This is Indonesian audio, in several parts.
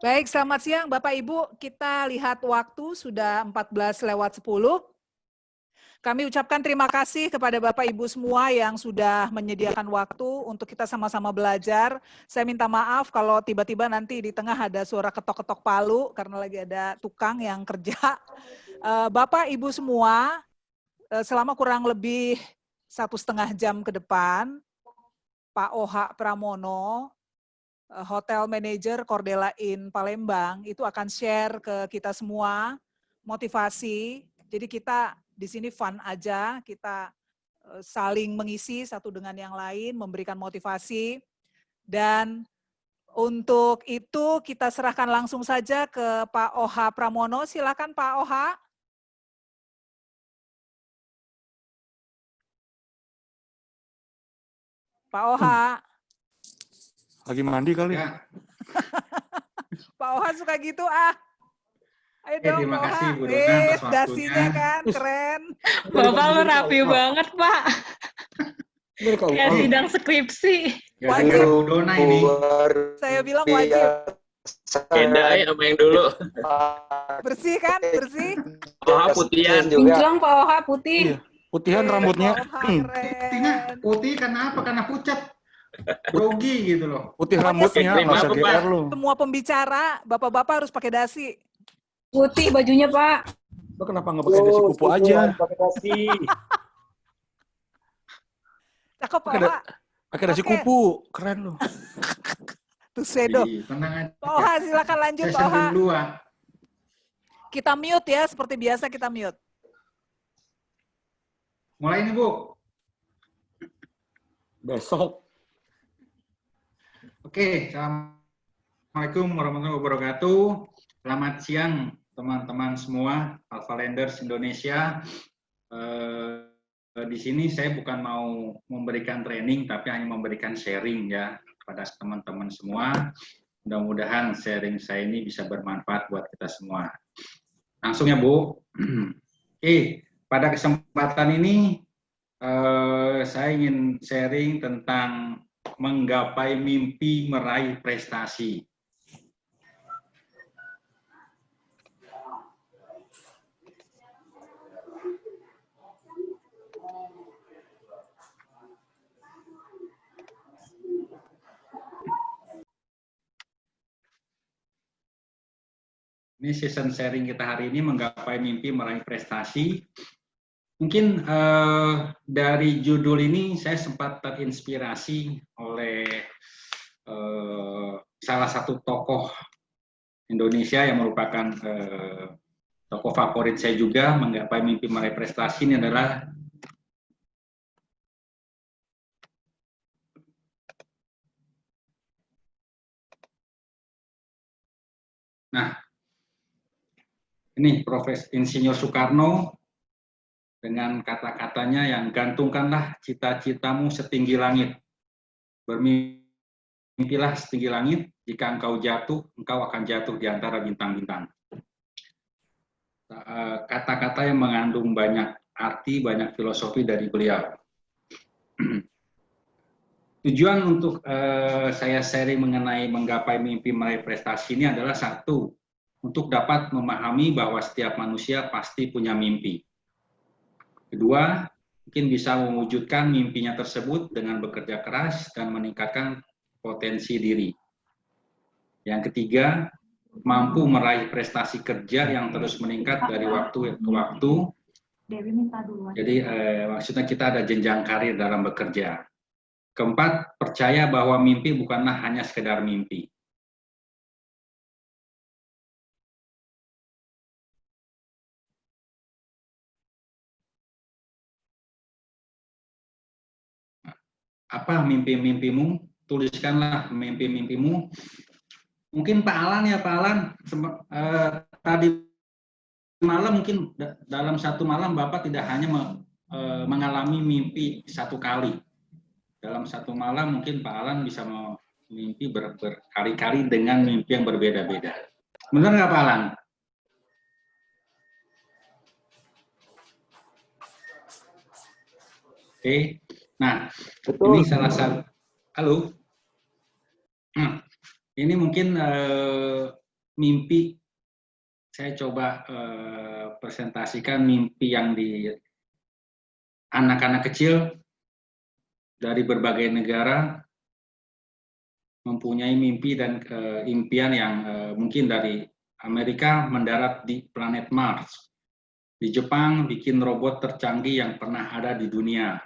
Baik, selamat siang Bapak Ibu. Kita lihat waktu sudah 14:10. Kami ucapkan terima kasih kepada Bapak Ibu semua yang sudah menyediakan waktu untuk kita sama-sama belajar. Saya minta maaf kalau tiba-tiba nanti di tengah ada suara ketok-ketok palu karena lagi ada tukang yang kerja. Bapak Ibu semua, selama kurang lebih 1,5 jam ke depan, Pak Oha Pramono, Hotel Manager Cordella Inn Palembang, itu akan share ke kita semua motivasi. Jadi kita di sini fun aja, kita saling mengisi satu dengan yang lain, memberikan motivasi. Dan untuk itu kita serahkan langsung saja ke Pak Oha Pramono. Silakan Pak Oha. Pak Oha. Lagi mandi kali. Ya. Pak Oha suka gitu ah. Ayo dong, terima Pak kasih Oha. Bu Dona atas Dasinya waktunya. kan keren. Bapak lu rapi banget, Pak. Kayak sidang skripsi. Wajib. Bu Dona ini. Saya bilang wajib. Beda ya sama yang dulu. Bersih kan? Bersih? Oh, putihan. Kinclong Pak Oha putih. Iya, putihan rambutnya. Putih karena apa? Karena pucat. Grogi gitu loh. Putih rambutnya, Terima masa kasih, GR Pak. lu. Semua pembicara, bapak-bapak harus pakai dasi. Putih bajunya, Pak. Lu kenapa nggak pakai dasi kupu aja? Cakep, Pak Pakai Oha. Pakai dasi Oke. kupu, keren lu. Tuh sedo. Tenang aja. Pak Oha, silakan lanjut, Saya Pak Oha. sambil dulu ah. Kita mute ya, seperti biasa kita mute. Mulai nih Bu. Besok. Oke, Assalamualaikum warahmatullahi wabarakatuh. Selamat siang teman-teman semua, Alpha Lenders Indonesia. Di sini saya bukan mau memberikan training, tapi hanya memberikan sharing ya kepada teman-teman semua. Mudah-mudahan sharing saya ini bisa bermanfaat buat kita semua. Langsung ya Bu. Pada kesempatan ini saya ingin sharing tentang menggapai mimpi meraih prestasi. Ini season sharing kita hari ini menggapai mimpi meraih prestasi. Mungkin dari judul ini saya sempat terinspirasi oleh salah satu tokoh Indonesia yang merupakan tokoh favorit saya juga menggapai mimpi meraih prestasi. Ini adalah ini Profesor Insinyur Soekarno dengan kata-katanya yang gantungkanlah cita-citamu setinggi langit. Bermimpilah setinggi langit, jika engkau jatuh, engkau akan jatuh di antara bintang-bintang. Kata-kata yang mengandung banyak arti, banyak filosofi dari beliau. Tujuan untuk saya sharing mengenai menggapai mimpi meraih prestasi ini adalah satu, untuk dapat memahami bahwa setiap manusia pasti punya mimpi. Kedua, mungkin bisa mewujudkan mimpinya tersebut dengan bekerja keras dan meningkatkan potensi diri. Yang ketiga, mampu meraih prestasi kerja yang terus meningkat dari waktu ke waktu. Jadi maksudnya kita ada jenjang karir dalam bekerja. Keempat, percaya bahwa mimpi bukanlah hanya sekedar mimpi. Apa mimpi-mimpimu? Tuliskanlah mimpi-mimpimu. Mungkin Pak Alan ya, Pak Alan, tadi malam mungkin dalam satu malam Bapak tidak hanya mengalami mimpi satu kali. Dalam satu malam mungkin Pak Alan bisa mimpi berkali-kali dengan mimpi yang berbeda-beda. Benar nggak Pak Alan? Oke. Nah, betul. Ini salah satu. Halo. Ini mungkin mimpi, saya coba presentasikan mimpi yang di anak-anak kecil dari berbagai negara mempunyai mimpi dan impian yang mungkin dari Amerika mendarat di planet Mars. Di Jepang bikin robot tercanggih yang pernah ada di dunia.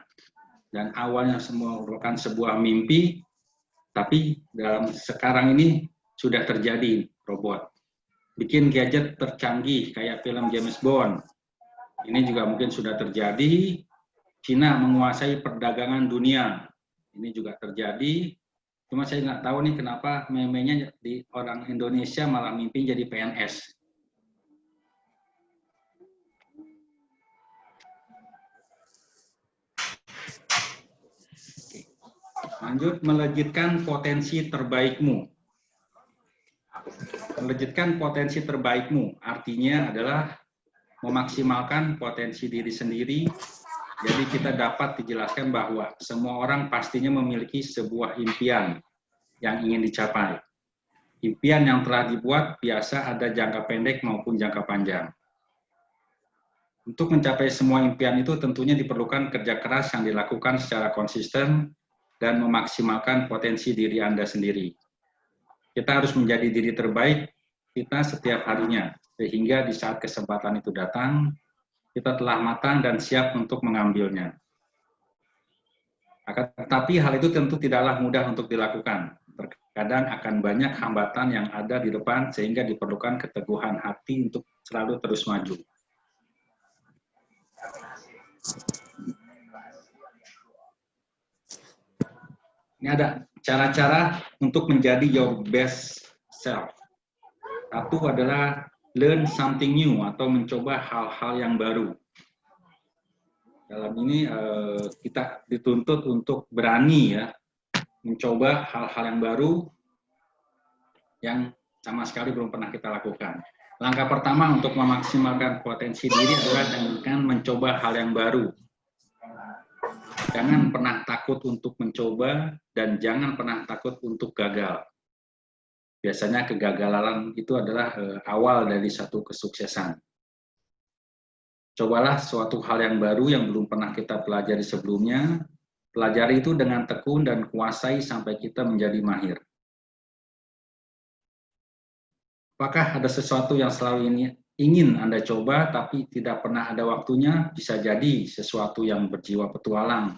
Dan awalnya semua merupakan sebuah mimpi, tapi dalam sekarang ini sudah terjadi robot. Bikin gadget tercanggih kayak film James Bond. Ini juga mungkin sudah terjadi. Cina menguasai perdagangan dunia. Ini juga terjadi. Cuma saya nggak tahu nih kenapa meme-nya di orang Indonesia malah mimpi jadi PNS. Lanjut, melejitkan potensi terbaikmu. Melejitkan potensi terbaikmu artinya adalah memaksimalkan potensi diri sendiri. Jadi kita dapat dijelaskan bahwa semua orang pastinya memiliki sebuah impian yang ingin dicapai. Impian yang telah dibuat biasa ada jangka pendek maupun jangka panjang. Untuk mencapai semua impian itu tentunya diperlukan kerja keras yang dilakukan secara konsisten dan memaksimalkan potensi diri Anda sendiri. Kita harus menjadi diri terbaik kita setiap harinya, sehingga di saat kesempatan itu datang, kita telah matang dan siap untuk mengambilnya. Tetapi hal itu tentu tidaklah mudah untuk dilakukan. Terkadang akan banyak hambatan yang ada di depan, sehingga diperlukan keteguhan hati untuk selalu terus maju. Ini ada cara-cara untuk menjadi your best self. Satu adalah learn something new atau mencoba hal-hal yang baru. Dalam ini kita dituntut untuk berani ya, mencoba hal-hal yang baru yang sama sekali belum pernah kita lakukan. Langkah pertama untuk memaksimalkan potensi diri adalah dengan mencoba hal yang baru. Jangan pernah takut untuk mencoba dan jangan pernah takut untuk gagal. Biasanya kegagalan itu adalah awal dari satu kesuksesan. Cobalah suatu hal yang baru yang belum pernah kita pelajari sebelumnya. Pelajari itu dengan tekun dan kuasai sampai kita menjadi mahir. Apakah ada sesuatu yang selalu ingin Anda coba tapi tidak pernah ada waktunya? Bisa jadi sesuatu yang berjiwa petualang.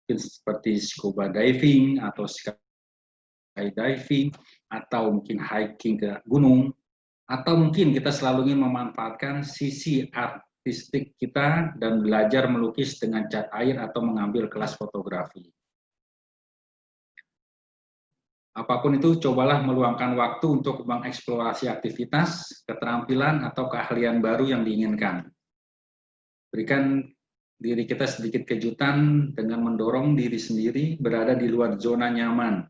Mungkin seperti scuba diving atau skydiving atau mungkin hiking ke gunung, atau mungkin kita selalu ingin memanfaatkan sisi artistik kita dan belajar melukis dengan cat air atau mengambil kelas fotografi. Apapun itu, cobalah meluangkan waktu untuk mengeksplorasi aktivitas, keterampilan, atau keahlian baru yang diinginkan. Berikan diri kita sedikit kejutan dengan mendorong diri sendiri berada di luar zona nyaman.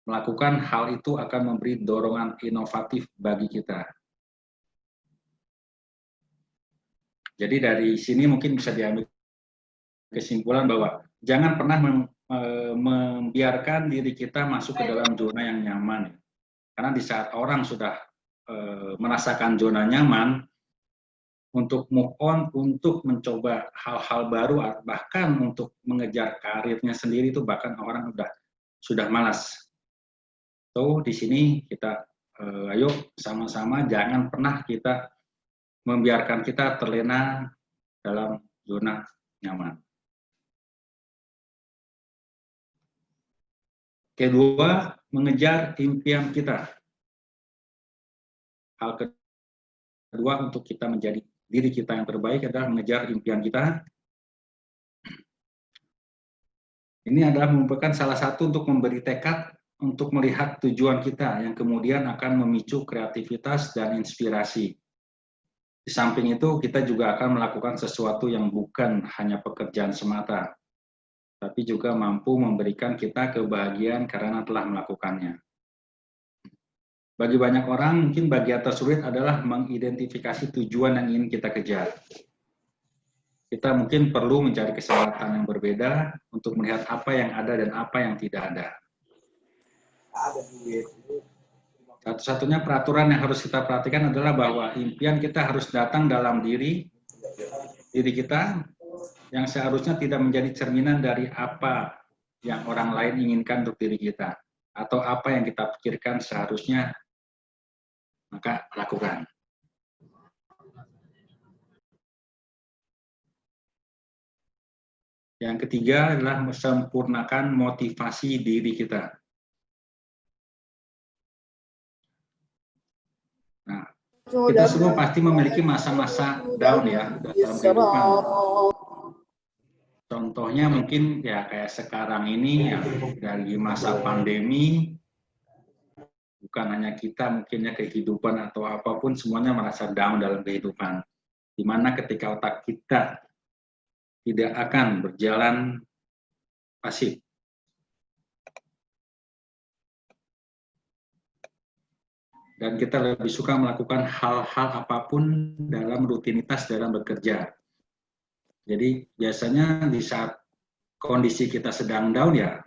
Melakukan hal itu akan memberi dorongan inovatif bagi kita. Jadi dari sini mungkin bisa diambil kesimpulan bahwa jangan pernah membiarkan diri kita masuk ke dalam zona yang nyaman. Karena di saat orang sudah merasakan zona nyaman, untuk move on, untuk mencoba hal-hal baru, bahkan untuk mengejar karirnya sendiri itu bahkan orang sudah malas. So di sini kita ayo sama-sama jangan pernah kita membiarkan kita terlena dalam zona nyaman. Kedua, mengejar impian kita. Hal kedua untuk kita menjadi diri kita yang terbaik adalah mengejar impian kita. Ini adalah merupakan salah satu untuk memberi tekad untuk melihat tujuan kita yang kemudian akan memicu kreativitas dan inspirasi. Di samping itu, kita juga akan melakukan sesuatu yang bukan hanya pekerjaan semata, tapi juga mampu memberikan kita kebahagiaan karena telah melakukannya. Bagi banyak orang, mungkin bagian tersulit adalah mengidentifikasi tujuan yang ingin kita kejar. Kita mungkin perlu mencari kesempatan yang berbeda untuk melihat apa yang ada dan apa yang tidak ada. Satu-satunya peraturan yang harus kita perhatikan adalah bahwa impian kita harus datang dalam diri kita, yang seharusnya tidak menjadi cerminan dari apa yang orang lain inginkan untuk diri kita, atau apa yang kita pikirkan seharusnya maka lakukan. Yang ketiga adalah sempurnakan motivasi diri kita. Nah, kita semua pasti memiliki masa-masa down ya dalam kehidupan. Contohnya mungkin ya kayak sekarang ini ya, dari masa pandemi, bukan hanya kita, mungkinnya kehidupan atau apapun semuanya merasa down dalam kehidupan. Di mana ketika otak kita tidak akan berjalan pasif. Dan kita lebih suka melakukan hal-hal apapun dalam rutinitas dalam bekerja. Jadi biasanya di saat kondisi kita sedang down ya,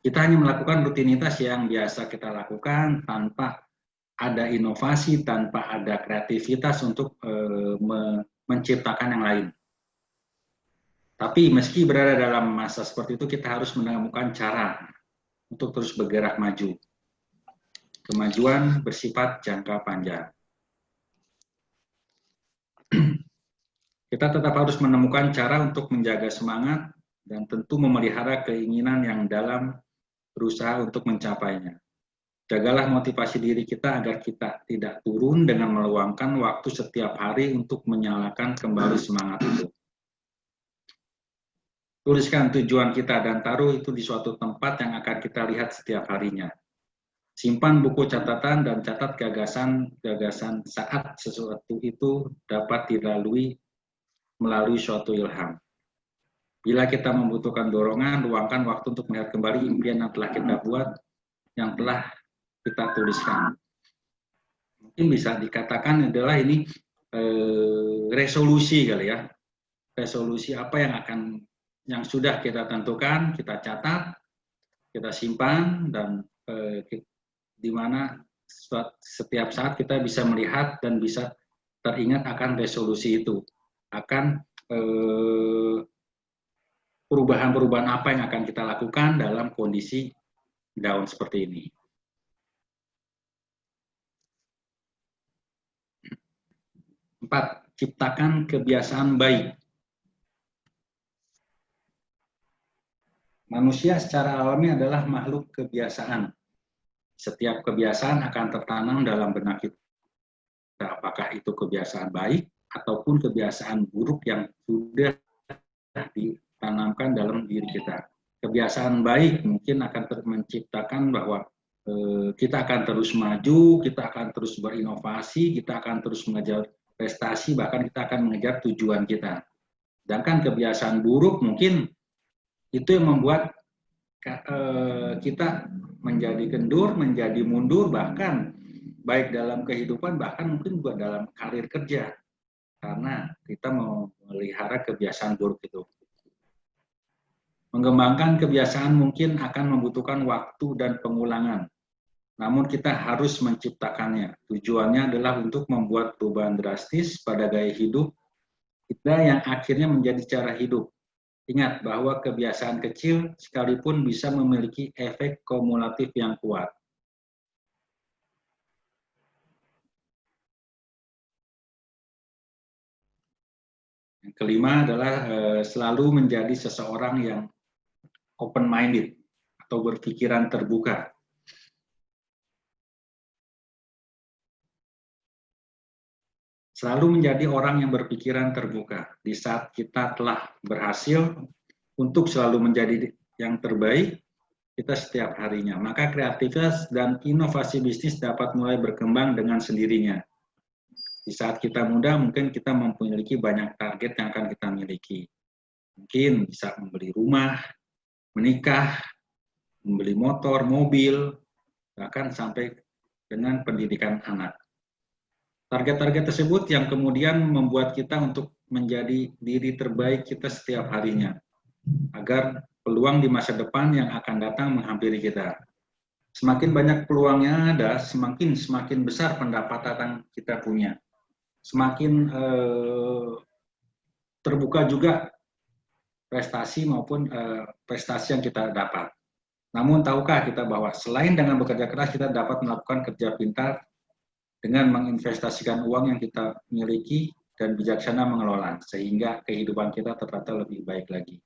kita hanya melakukan rutinitas yang biasa kita lakukan tanpa ada inovasi, tanpa ada kreativitas untuk menciptakan yang lain. Tapi meski berada dalam masa seperti itu, kita harus menemukan cara untuk terus bergerak maju. Kemajuan bersifat jangka panjang. Kita tetap harus menemukan cara untuk menjaga semangat dan tentu memelihara keinginan yang dalam berusaha untuk mencapainya. Jagalah motivasi diri kita agar kita tidak turun dengan meluangkan waktu setiap hari untuk menyalakan kembali semangat itu. Tuliskan tujuan kita dan taruh itu di suatu tempat yang akan kita lihat setiap harinya. Simpan buku catatan dan catat gagasan saat sesuatu itu dapat dilalui melalui suatu ilham. Bila kita membutuhkan dorongan, luangkan waktu untuk melihat kembali impian yang telah kita buat, yang telah kita tuliskan. Mungkin bisa dikatakan adalah ini resolusi kali ya. Resolusi apa yang sudah kita tentukan, kita catat, kita simpan, dan di mana setiap saat kita bisa melihat dan bisa teringat akan resolusi itu, akan perubahan-perubahan apa yang akan kita lakukan dalam kondisi down seperti ini. Empat, ciptakan kebiasaan baik. Manusia secara alami adalah makhluk kebiasaan. Setiap kebiasaan akan tertanam dalam benak kita. Apakah itu kebiasaan baik ataupun kebiasaan buruk yang sudah ditanamkan dalam diri kita. Kebiasaan baik mungkin akan menciptakan bahwa kita akan terus maju, kita akan terus berinovasi, kita akan terus mengejar prestasi, bahkan kita akan mengejar tujuan kita. Sedangkan kebiasaan buruk mungkin itu yang membuat kita menjadi kendur, menjadi mundur, bahkan baik dalam kehidupan, bahkan mungkin juga dalam karir kerja. Karena kita memelihara kebiasaan buruk itu. Mengembangkan kebiasaan mungkin akan membutuhkan waktu dan pengulangan. Namun kita harus menciptakannya. Tujuannya adalah untuk membuat perubahan drastis pada gaya hidup kita yang akhirnya menjadi cara hidup. Ingat bahwa kebiasaan kecil sekalipun bisa memiliki efek kumulatif yang kuat. Yang kelima adalah selalu menjadi seseorang yang open-minded atau berpikiran terbuka. Selalu menjadi orang yang berpikiran terbuka. Di saat kita telah berhasil untuk selalu menjadi yang terbaik, kita setiap harinya. Maka kreativitas dan inovasi bisnis dapat mulai berkembang dengan sendirinya. Di saat kita muda, mungkin kita memiliki banyak target yang akan kita miliki. Mungkin bisa membeli rumah, menikah, membeli motor, mobil, bahkan sampai dengan pendidikan anak. Target-target tersebut yang kemudian membuat kita untuk menjadi diri terbaik kita setiap harinya, agar peluang di masa depan yang akan datang menghampiri kita. Semakin banyak peluangnya ada, semakin besar pendapatan kita punya. Semakin terbuka juga prestasi maupun prestasi yang kita dapat. Namun tahukah kita bahwa selain dengan bekerja keras, kita dapat melakukan kerja pintar dengan menginvestasikan uang yang kita miliki dan bijaksana mengelola, sehingga kehidupan kita tertata lebih baik lagi.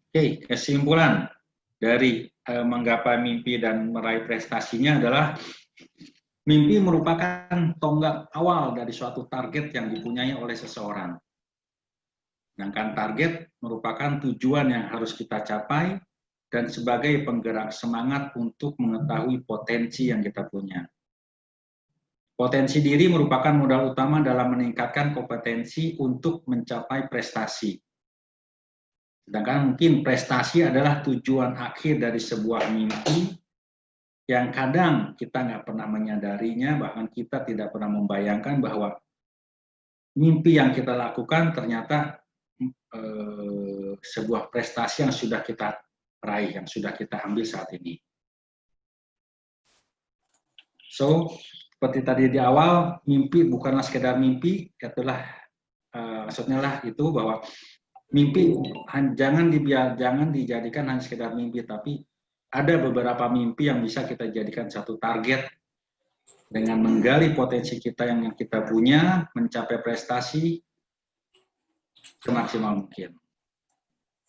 Oke, kesimpulan dari menggapai mimpi dan meraih prestasinya adalah mimpi merupakan tonggak awal dari suatu target yang dipunyai oleh seseorang. Sedangkan target merupakan tujuan yang harus kita capai dan sebagai penggerak semangat untuk mengetahui potensi yang kita punya. Potensi diri merupakan modal utama dalam meningkatkan kompetensi untuk mencapai prestasi. Sedangkan mungkin prestasi adalah tujuan akhir dari sebuah mimpi yang kadang kita nggak pernah menyadarinya, bahkan kita tidak pernah membayangkan bahwa mimpi yang kita lakukan ternyata sebuah prestasi yang sudah kita raih, yang sudah kita ambil saat ini. So, seperti tadi di awal, mimpi bukanlah sekedar mimpi, itulah maksudnya lah itu bahwa mimpi jangan dijadikan hanya sekedar mimpi, tapi ada beberapa mimpi yang bisa kita jadikan satu target dengan menggali potensi kita yang kita punya, mencapai prestasi semaksimal mungkin.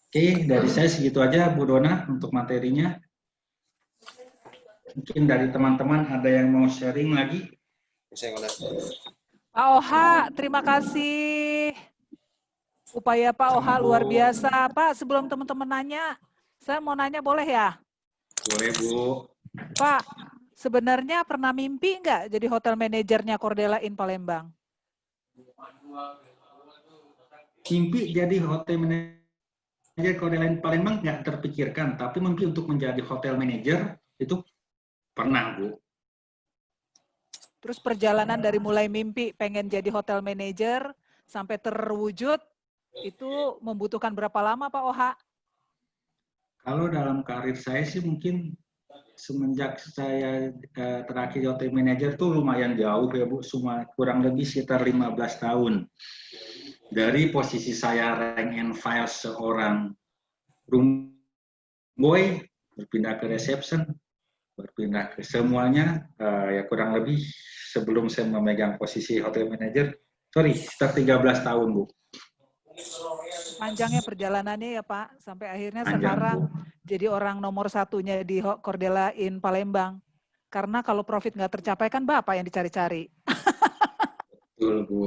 Oke, dari saya segitu aja Bu Dona untuk materinya. Mungkin dari teman-teman ada yang mau sharing lagi? Pak Oha, terima kasih. Upaya Pak Oha luar biasa. Pak, sebelum teman-teman nanya, saya mau nanya boleh ya? Boleh, Bu. Pak, sebenarnya pernah mimpi nggak jadi hotel manajernya Cordella Inn Palembang? Mimpi jadi hotel manajer Cordella Inn Palembang nggak terpikirkan, tapi mimpi untuk menjadi hotel manajer itu pernah, Bu. Terus perjalanan dari mulai mimpi pengen jadi hotel manajer sampai terwujud, itu membutuhkan berapa lama Pak Oha? Kalau dalam karir saya sih mungkin semenjak saya terakhir hotel manager tuh lumayan jauh ya Bu, kurang lebih sekitar 15 tahun. Dari posisi saya rank and file seorang room boy, berpindah ke reception, berpindah ke semuanya, ya kurang lebih sebelum saya memegang posisi hotel manager, sekitar 13 tahun Bu. Panjangnya perjalanannya ya Pak, sampai akhirnya Panjang, sekarang Bu. jadi orang nomor satunya di Cordella Inn Palembang. Karena kalau profit nggak tercapai kan Bapak yang dicari-cari. Betul, Bu.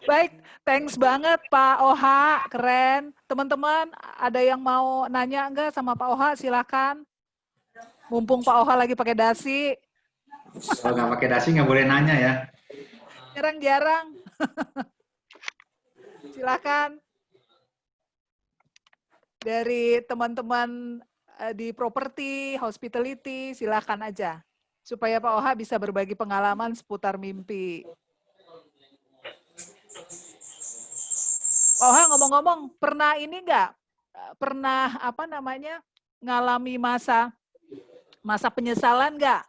Baik, thanks banget Pak Oha, keren. Teman-teman, ada yang mau nanya enggak sama Pak Oha? Silakan. Mumpung Pak Oha lagi pakai dasi. Kalau nggak pakai dasi nggak boleh nanya ya. Jarang-jarang. Silakan. Dari teman-teman di properti, hospitality, silakan aja. Supaya Pak Oha bisa berbagi pengalaman seputar mimpi. Pak Oha, ngomong-ngomong, pernah ini enggak? Pernah ngalami masa penyesalan enggak?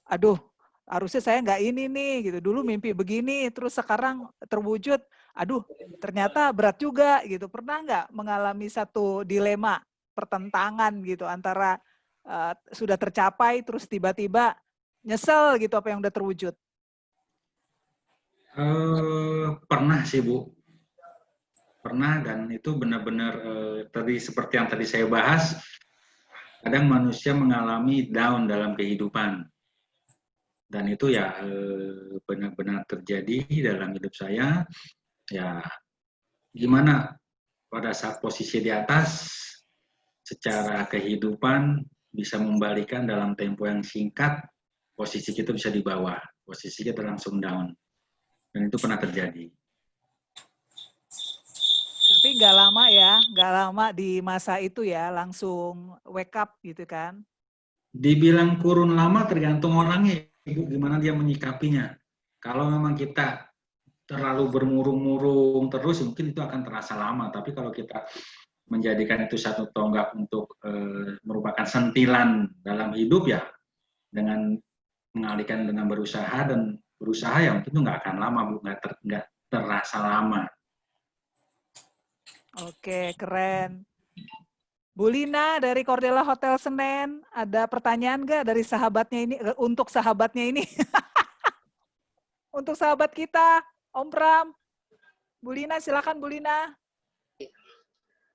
Aduh, harusnya saya enggak ini nih gitu. Dulu mimpi begini, terus sekarang terwujud. Aduh, ternyata berat juga gitu. Pernah enggak mengalami satu dilema, pertentangan gitu antara sudah tercapai terus tiba-tiba nyesel gitu apa yang udah terwujud? Pernah sih Bu. Pernah, dan itu benar-benar tadi seperti yang tadi saya bahas, kadang manusia mengalami down dalam kehidupan, dan itu ya benar-benar terjadi dalam hidup saya. Ya gimana pada saat posisi di atas secara kehidupan bisa membalikan dalam tempo yang singkat, posisi kita bisa di bawah, posisi kita langsung down, dan itu pernah terjadi. Tapi nggak lama ya, nggak lama di masa itu ya, langsung wake up gitu kan? Dibilang kurun lama tergantung orangnya, Ibu, gimana dia menyikapinya. Kalau memang kita terlalu bermurung-murung terus, mungkin itu akan terasa lama. Tapi kalau kita menjadikan itu satu tonggak untuk merupakan sentilan dalam hidup, ya dengan mengalihkan dengan berusaha ya mungkin itu nggak akan lama, Bu, nggak terasa lama. Oke, keren. Bu Lina dari Cordella Hotel Senen, ada pertanyaan nggak dari sahabatnya ini, untuk sahabatnya ini? Untuk sahabat kita, Om Pram. Bu Lina, silakan Bu Lina.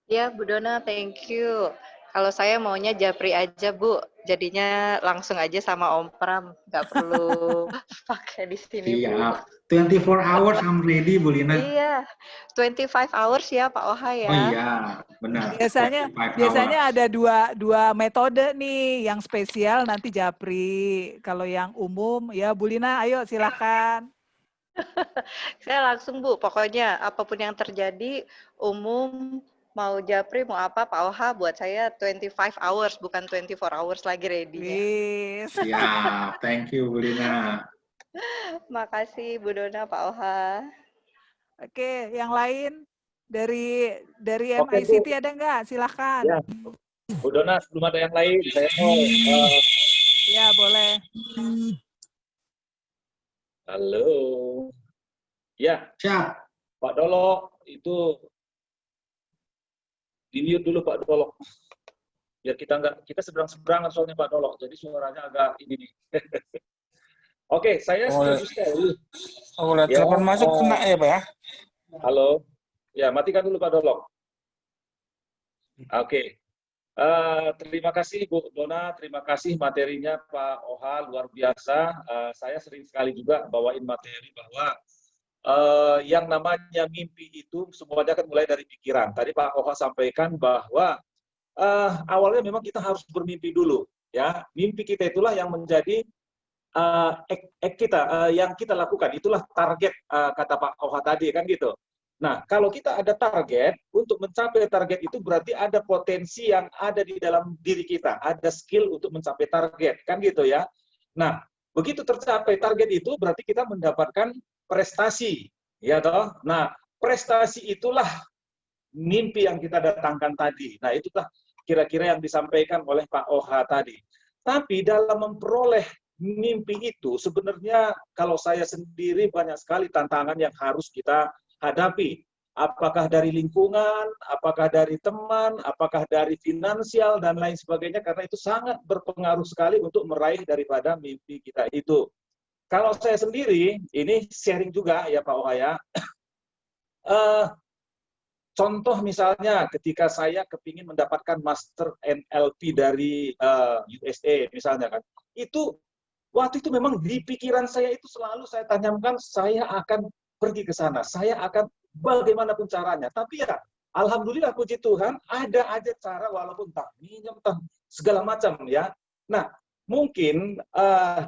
Ya, Bu Dona, thank you. Kalau saya maunya Japri aja, Bu. Jadinya langsung aja sama Om Pram. Nggak perlu pakai di sini, Bu. Siap. 24 hours I'm ready, Bu Lina. Iya, 25 hours ya, Pak Oha ya. Oh iya, benar. Biasanya ada dua metode nih, yang spesial nanti Japri. Kalau yang umum, ya Bu Lina, ayo silakan. Saya langsung, Bu. Pokoknya apapun yang terjadi, umum, mau Japri, mau apa, Pak Oha, buat saya 25 hours, bukan 24 hours lagi ready-nya. Yes. Ya, thank you Bu Lina. Makasih Bu Dona, Pak Oha. Oke, yang lain dari Oke, MICT Bu. ada nggak? Silakan. Ya, Bu Dona, sebelum ada yang lain, saya mau Ya, boleh. halo. Ya, Siap. Pak Dolok, itu di-mute dulu Pak Dolok. Biar kita seberang-seberangan soalnya Pak Dolok, jadi suaranya agak ini nih. Oke, saya setuju sekali. Oh, lihat Ya, telepon masuk kena ya, Pak ya? Halo. Ya, matikan dulu Pak Dolok. Oke. Terima kasih Bu Dona, terima kasih materinya Pak Oha, luar biasa. Saya sering sekali juga bawain materi bahwa yang namanya mimpi itu semuanya kan mulai dari pikiran. Tadi Pak Oha sampaikan bahwa awalnya memang kita harus bermimpi dulu, ya. Mimpi kita itulah yang menjadi yang kita lakukan, itulah target, kata Pak Oha tadi kan gitu. Nah, kalau kita ada target, untuk mencapai target itu berarti ada potensi yang ada di dalam diri kita, ada skill untuk mencapai target, kan gitu ya. Nah, begitu tercapai target itu berarti kita mendapatkan prestasi, ya toh. Nah, prestasi itulah mimpi yang kita datangkan tadi. Nah, itulah kira-kira yang disampaikan oleh Pak Oha tadi. Tapi dalam memperoleh mimpi itu sebenarnya kalau saya sendiri banyak sekali tantangan yang harus kita hadapi. Apakah dari lingkungan, apakah dari teman, apakah dari finansial, dan lain sebagainya, karena itu sangat berpengaruh sekali untuk meraih daripada mimpi kita itu. Kalau saya sendiri, ini sharing juga ya Pak Oha ya, contoh misalnya ketika saya kepingin mendapatkan Master NLP dari USA misalnya kan, itu waktu itu memang di pikiran saya itu selalu saya tanamkan, saya akan pergi ke sana, saya akan bagaimanapun caranya. Tapi ya, alhamdulillah puji Tuhan, ada aja cara walaupun tak minjem, tak segala macam ya. Nah, mungkin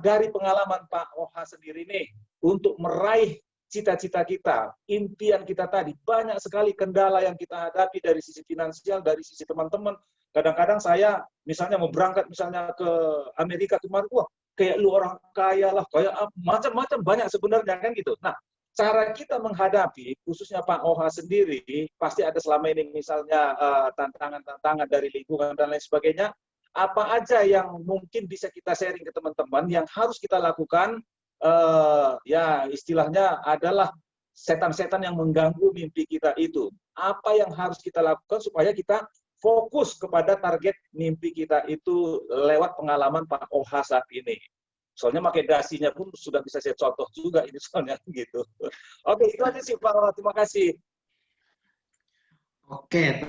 dari pengalaman Pak Oha sendiri nih, untuk meraih cita-cita kita, impian kita tadi, banyak sekali kendala yang kita hadapi dari sisi finansial, dari sisi teman-teman. Kadang-kadang saya misalnya mau berangkat misalnya ke Amerika kemarin, wah kayak lu orang kaya lah, kayak macam-macam banyak sebenarnya kan gitu. Nah, cara kita menghadapi, khususnya Pak Oha sendiri, pasti ada selama ini misalnya tantangan-tantangan dari lingkungan dan lain sebagainya. Apa aja yang mungkin bisa kita sharing ke teman-teman yang harus kita lakukan, ya istilahnya adalah setan-setan yang mengganggu mimpi kita itu. Apa yang harus kita lakukan supaya kita fokus kepada target mimpi kita itu lewat pengalaman Pak Oha saat ini. Soalnya pakai dasinya pun sudah bisa saya contoh juga ini soalnya gitu. Oke, itu aja sih Pak Oha. Terima kasih. Oke,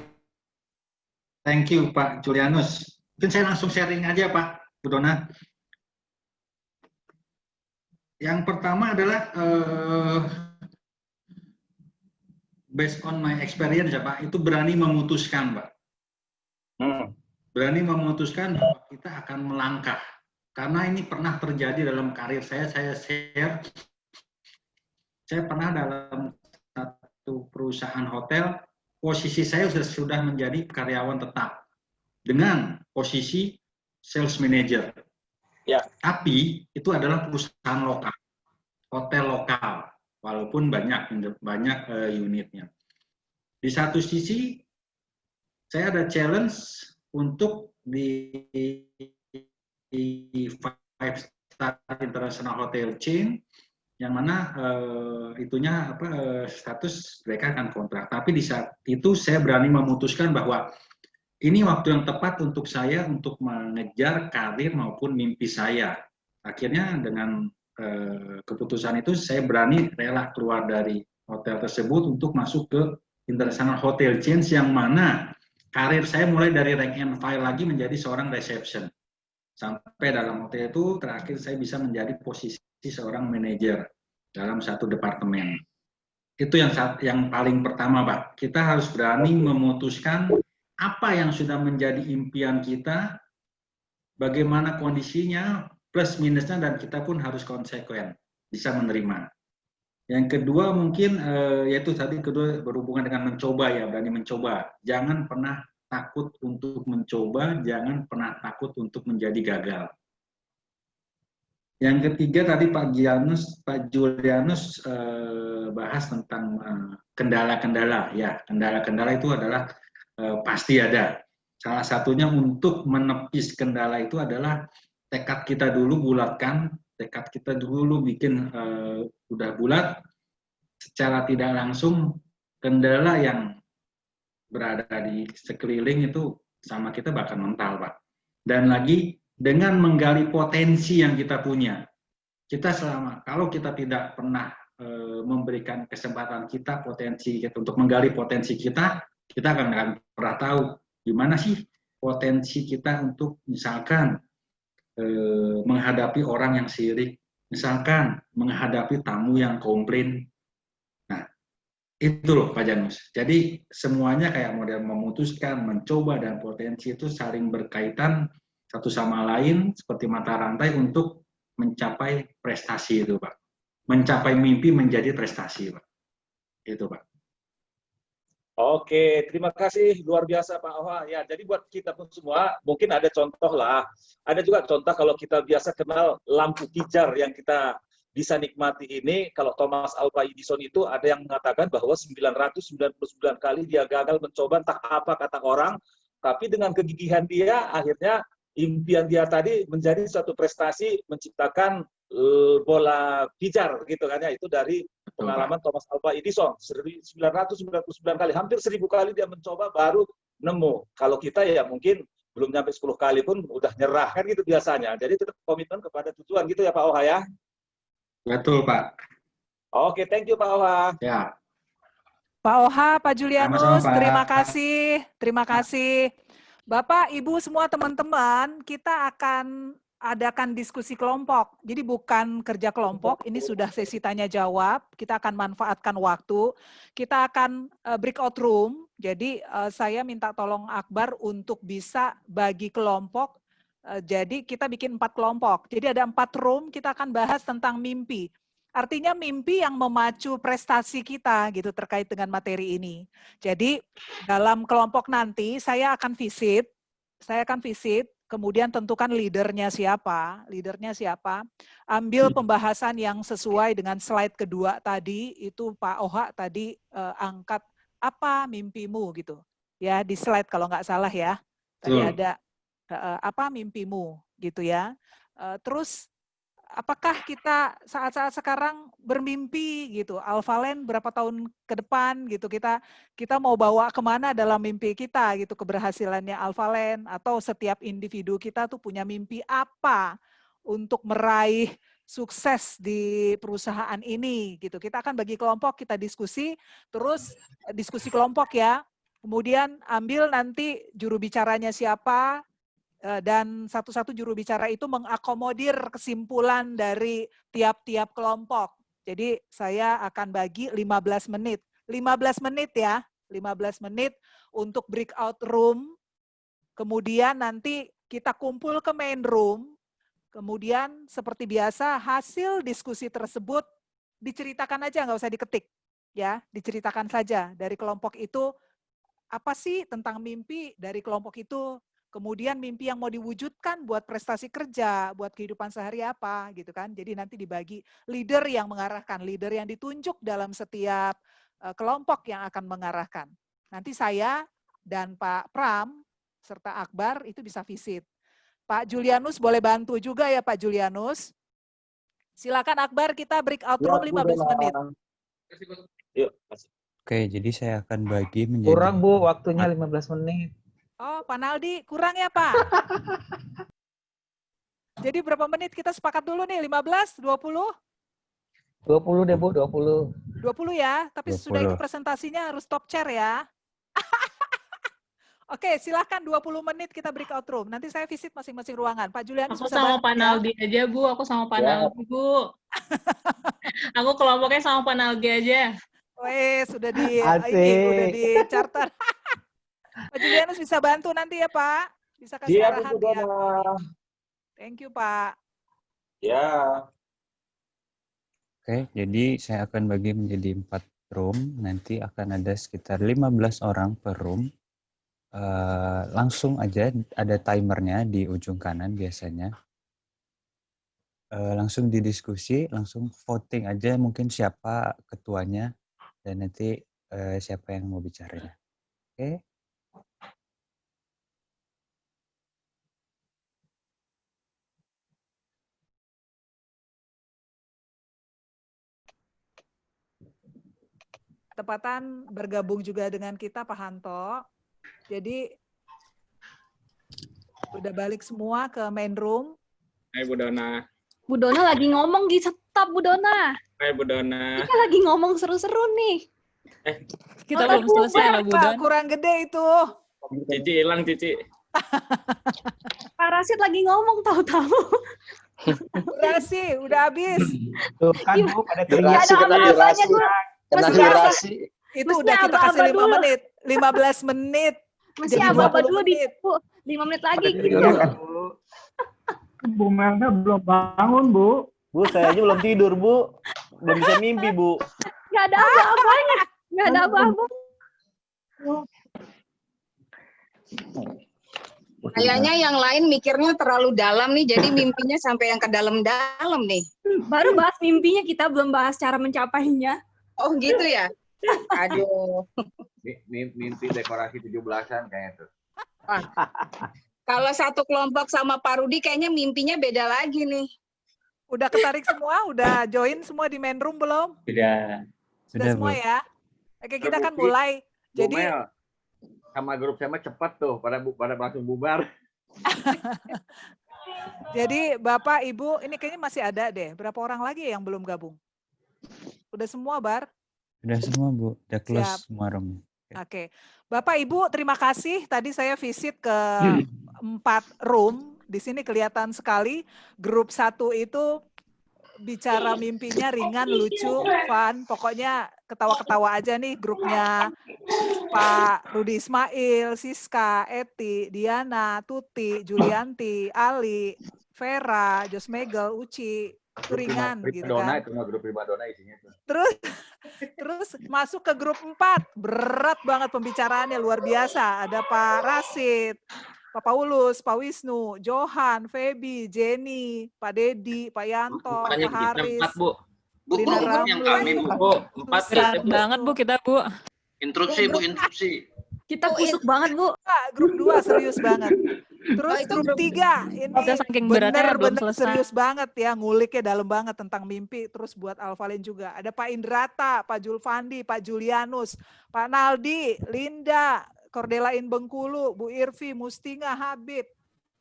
thank you Pak Julianus. Mungkin saya langsung sharing aja Pak Bu Dona. Yang pertama adalah based on my experience ya Pak, itu berani memutuskan Pak. Berani memutuskan bahwa kita akan melangkah. Karena ini pernah terjadi dalam karir saya share. Saya pernah dalam satu perusahaan hotel, posisi saya sudah menjadi karyawan tetap dengan posisi sales manager. Ya. Tapi itu adalah perusahaan lokal, hotel lokal. walaupun banyak unitnya. Di satu sisi saya ada challenge untuk di five star international hotel chain yang mana status mereka akan kontrak. Tapi di saat itu saya berani memutuskan bahwa ini waktu yang tepat untuk saya untuk mengejar karir maupun mimpi saya. Akhirnya dengan keputusan itu saya berani rela keluar dari hotel tersebut untuk masuk ke international hotel chains yang mana karir saya mulai dari rank and file lagi menjadi seorang reception. Sampai dalam hotel itu terakhir saya bisa menjadi posisi seorang manajer dalam satu departemen. Itu yang paling pertama, Pak. Kita harus berani memutuskan apa yang sudah menjadi impian kita, bagaimana kondisinya, plus minusnya, dan kita pun harus konsekuen, bisa menerima. Yang kedua mungkin yaitu tadi kedua berhubungan dengan mencoba ya, berani mencoba. Jangan pernah takut untuk mencoba, jangan pernah takut untuk menjadi gagal. Yang ketiga tadi Pak Julianus bahas tentang kendala-kendala. Ya, kendala-kendala itu adalah pasti ada. Salah satunya untuk menepis kendala itu adalah tekad kita dulu bulatkan, tekad kita dulu bikin udah bulat, secara tidak langsung kendala yang berada di sekeliling itu sama kita bakal mental, Pak. Dan lagi dengan menggali potensi yang kita punya. Kita kalau kita tidak pernah memberikan kesempatan kita, potensi kita untuk menggali potensi kita akan pernah tahu gimana sih potensi kita untuk misalkan menghadapi orang yang sirik, misalkan menghadapi tamu yang komplain. Nah, itu loh Pak Janus. Jadi semuanya kayak model memutuskan, mencoba, dan potensi itu saling berkaitan satu sama lain seperti mata rantai untuk mencapai prestasi itu, Pak. Mencapai mimpi menjadi prestasi, Pak. Itu, Pak. Oke, terima kasih luar biasa Pak Oha. Ya, jadi buat kita pun semua mungkin ada contoh lah. Ada juga contoh kalau kita biasa kenal lampu pijar yang kita bisa nikmati ini. Kalau Thomas Alva Edison itu ada yang mengatakan bahwa 999 kali dia gagal mencoba entah apa kata orang, tapi dengan kegigihan dia akhirnya impian dia tadi menjadi suatu prestasi menciptakan bola pijar gitu kan ya, itu dari pengalaman Thomas Alva Edison. 999 kali, hampir 1000 kali dia mencoba baru nemu. Kalau kita ya mungkin belum sampai 10 kali pun udah nyerah kan gitu biasanya. Jadi tetap komitmen kepada tujuan gitu ya Pak Oha ya. Betul Pak. Oke, thank you Pak Oha. Ya. Pak Oha, Pak Julianus, Sama-sama, Pak. terima kasih. Bapak, Ibu, semua teman-teman, kita akan adakan diskusi kelompok. Jadi bukan kerja kelompok, ini sudah sesi tanya jawab. Kita akan manfaatkan waktu. Kita akan breakout room. Jadi saya minta tolong Akbar untuk bisa bagi kelompok. Jadi kita bikin 4 kelompok. Jadi ada 4 room, kita akan bahas tentang mimpi. Artinya mimpi yang memacu prestasi kita gitu terkait dengan materi ini. Jadi dalam kelompok nanti saya akan visit, kemudian tentukan leadernya siapa, ambil pembahasan yang sesuai dengan slide kedua tadi, itu Pak Oha tadi angkat apa mimpimu gitu. Ya di slide kalau nggak salah ya, tadi ada apa mimpimu gitu ya. Terus apakah kita saat-saat sekarang bermimpi gitu, Alphalane berapa tahun ke depan gitu, kita mau bawa kemana dalam mimpi kita gitu, keberhasilannya Alphalane, atau setiap individu kita tuh punya mimpi apa untuk meraih sukses di perusahaan ini gitu. Kita akan bagi kelompok, kita diskusi, terus diskusi kelompok ya, kemudian ambil nanti juru bicaranya siapa, dan satu-satu juru bicara itu mengakomodir kesimpulan dari tiap-tiap kelompok. Jadi saya akan bagi 15 menit. 15 menit ya, 15 menit untuk breakout room. Kemudian nanti kita kumpul ke main room. Kemudian seperti biasa hasil diskusi tersebut diceritakan aja, nggak usah diketik. Ya, diceritakan saja dari kelompok itu apa sih tentang mimpi dari kelompok itu. kemudian mimpi yang mau diwujudkan buat prestasi kerja, buat kehidupan sehari apa gitu kan. Jadi nanti dibagi leader yang mengarahkan, leader yang ditunjuk dalam setiap kelompok yang akan mengarahkan. Nanti saya dan Pak Pram serta Akbar itu bisa visit. Pak Julianus boleh bantu juga ya Pak Julianus. Silakan Akbar, kita breakout room 15 menit. Yuk. Oke, jadi saya akan bagi menjadi Kurang Bu, waktunya 15 menit. Oh, Pak Naldi, kurang ya Pak? Jadi berapa menit kita sepakat dulu nih, 15, 20? 20 deh Bu, 20. 20 ya, tapi sudah 20. itu presentasinya harus top chair ya. Oke, silakan 20 menit kita breakout room. Nanti saya visit masing-masing ruangan. Pak Julianus Aku bisa sama bantu Pak ya? Naldi aja, Bu. Aku sama Pak Ya. Naldi, Bu. Aku kelompoknya sama Pak Naldi aja. Weh, sudah di Asik. ini, udah di charter. Pak Julianus bisa bantu nanti ya, Pak? Bisa kasih Siap, arahan Bu dia. Dona. Thank you, Pak. Ya. Oke, jadi saya akan bagi menjadi 4 room. Nanti akan ada sekitar 15 orang per room. Langsung aja ada timernya di ujung kanan biasanya. Langsung didiskusi, langsung voting aja mungkin siapa ketuanya dan nanti siapa yang mau bicaranya. Oke. Tepatan bergabung juga dengan kita Pak Hanto. Jadi udah balik semua ke main room. Hai Bu Dona. Bu Dona lagi ngomong di stop, Bu Dona. Hai Bu Dona. Kita lagi ngomong seru-seru nih. Kita belum selesai lah, Bu Pak, Don. kurang gede itu. Cici hilang, Cici. Pak Rasid lagi ngomong tahu-tahu. Udah sih, udah habis. Tuh kan Bu, pada Nggak ada apa-apanya, Bu. Kena Masih durasi. Itu Mestinya udah kita kasih aba-aba 5 dulu. menit. 15 menit. Masih Jadi apa-apa 20 dulu di menit. Bu. 5 menit lagi Pada gitu. tidur kan, Bu. Bu Melda belum bangun, Bu. Bu, saya aja belum tidur, Bu. Belum bisa mimpi, Bu. Nggak ada apa-apanya. Nggak ada apa-apa. Kayaknya yang lain mikirnya terlalu dalam nih, jadi mimpinya sampai yang ke dalam-dalam nih. Baru bahas mimpinya, kita belum bahas cara mencapainya. Oh gitu ya? Aduh. Mimpi dekorasi 17-an kayaknya tuh. Kalau satu kelompok sama Pak Rudi kayaknya mimpinya beda lagi nih. Udah ketarik semua? Udah join semua di main room belum? Sudah. Sudah semua Bu. ya? Oke, kita kan mulai. Jadi Mel, sama grup saya mah cepat tuh, pada langsung bubar. Jadi Bapak, Ibu, ini kayaknya masih ada deh. Berapa orang lagi yang belum gabung? Udah semua, Bar? Udah semua, Bu. Udah close Siap. semua room. Oke. Bapak, Ibu, terima kasih. Tadi saya visit ke 4 room. Di sini kelihatan sekali grup 1 itu bicara mimpinya ringan, lucu, fun. Pokoknya ketawa-ketawa aja nih grupnya Pak Rudi Ismail, Siska, Eti, Diana, Tuti, Julianti, Ali, Vera, Josmegel, Uci. Itu ringan gitu Primadona kan. itu mah grup primadona isinya tuh. Terus masuk ke grup 4. Berat banget pembicaraannya, luar biasa. Ada Pak Rasid, Pak Paulus, Pak Wisnu, Johan, Feby, Jenny, Pak Dedi, Pak Yanto, Banyak Pak kita Haris, 4, Bu. Bu, Lina yang Ramli. kami, Bu. 4 Berat banget, Bu, kita, Bu. Interupsi, Bu, interupsi. Kita kusuk banget, Bu. Grup 2 serius banget. Terus grup 3 ini Udah saking beratnya belum bener-bener selesai. serius banget ya, nguliknya dalam banget tentang mimpi. Terus buat Alvalin juga. Ada Pak Indrata, Pak Julfandi, Pak Julianus, Pak Naldi, Linda, Cordelain Bengkulu, Bu Irvi, Mustinga, Habib.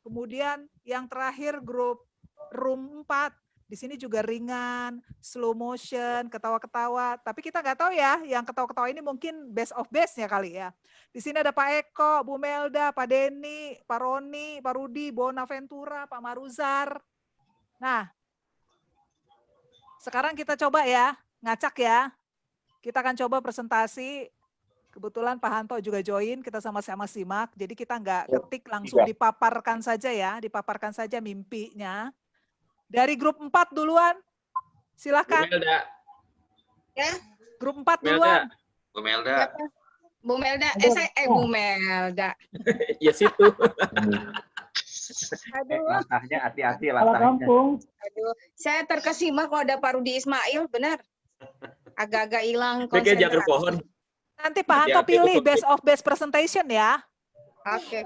Kemudian yang terakhir grup room 4. Di sini juga ringan, slow motion, ketawa-ketawa. Tapi kita nggak tahu ya, yang ketawa-ketawa ini mungkin best of best-nya kali ya. Di sini ada Pak Eko, Bu Melda, Pak Denny, Pak Roni, Pak Rudi, Bonaventura, Pak Maruzar. Nah, sekarang kita coba ya, ngacak ya. Kita akan coba presentasi. Kebetulan Pak Hanto juga join, kita sama-sama simak. Jadi kita nggak ketik, langsung dipaparkan saja ya, dipaparkan saja mimpinya. Dari grup 4 duluan, silakan. Bu Melda. Ya. Grup 4 Melda. duluan. Bu Melda. Bu Melda, Bu Melda. Ya situ. Aduh, Langkahnya hati-hati Salah langkahnya. kampung. aduh. Saya terkesima kalau ada Pak Rudi Ismail, benar. Agak-agak hilang Dia kayak jagar pohon. konsentrasi. Nanti Pak Hanto Hati-hati pilih tuh. best of best presentation ya. Oke.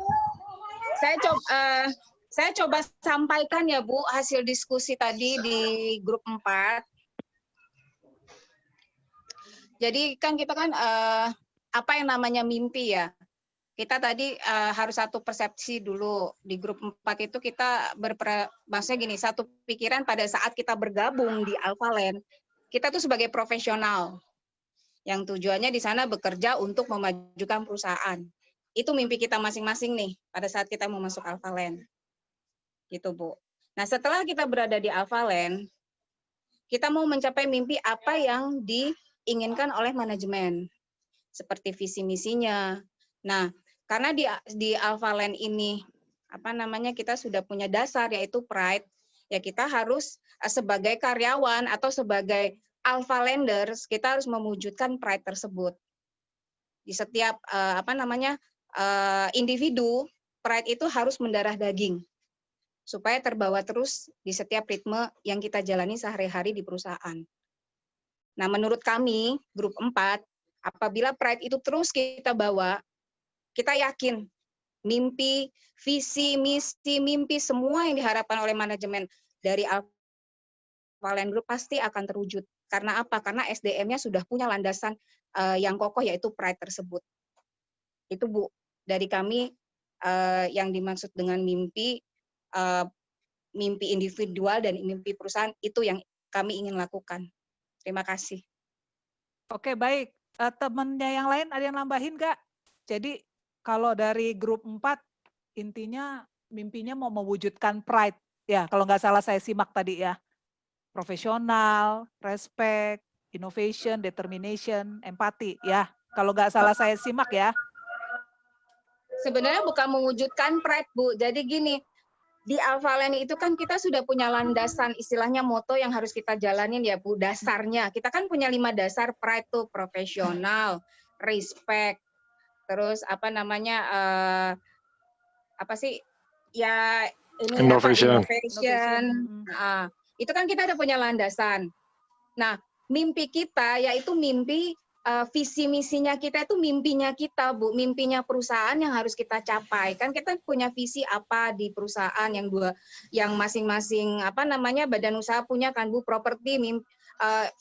Saya coba sampaikan ya Bu hasil diskusi tadi di grup 4. Jadi kan kita kan apa yang namanya mimpi ya. Kita tadi harus satu persepsi dulu. Di grup 4 itu kita maksudnya gini, satu pikiran pada saat kita bergabung di Alphaland, kita tuh sebagai profesional yang tujuannya di sana bekerja untuk memajukan perusahaan. Itu mimpi kita masing-masing nih pada saat kita mau masuk Alphaland. Gitu, Bu. Nah, setelah kita berada di Alphaland, kita mau mencapai mimpi apa yang diinginkan oleh manajemen. Seperti visi misinya. Nah, karena di Alphaland ini apa namanya kita sudah punya dasar yaitu pride, ya kita harus sebagai karyawan atau sebagai Alphalanders kita harus mewujudkan pride tersebut. Di setiap apa namanya individu, pride itu harus mendarah daging supaya terbawa terus di setiap ritme yang kita jalani sehari-hari di perusahaan. Nah, menurut kami, grup 4, apabila pride itu terus kita bawa, kita yakin mimpi, visi, misi, mimpi, semua yang diharapkan oleh manajemen dari Alphaland Group pasti akan terwujud. Karena apa? Karena SDM-nya sudah punya landasan yang kokoh, yaitu pride tersebut. Itu, Bu, dari kami yang dimaksud dengan mimpi, mimpi individual dan mimpi perusahaan, itu yang kami ingin lakukan. Terima kasih. Oke, baik. Temennya yang lain ada yang nambahin nggak? Jadi kalau dari grup 4, intinya mimpinya mau mewujudkan pride. Ya, kalau nggak salah saya simak tadi ya. Profesional, respect, innovation, determination, empati. Ya, kalau nggak salah saya simak ya. Sebenarnya bukan mewujudkan pride, Bu. Jadi gini, di Alphaland itu kan kita sudah punya landasan, istilahnya moto yang harus kita jalanin ya, Bu. Dasarnya, kita kan punya 5 dasar pride tuh, profesional, respect, terus apa namanya, apa sih, ya ini Innovation. innovation. Nah, itu kan kita ada punya landasan. Nah, mimpi kita yaitu mimpi, visi misinya kita itu mimpinya kita, Bu, mimpinya perusahaan yang harus kita capai. Kan kita punya visi apa di perusahaan yang masing-masing apa namanya badan usaha punya kan, Bu, properti,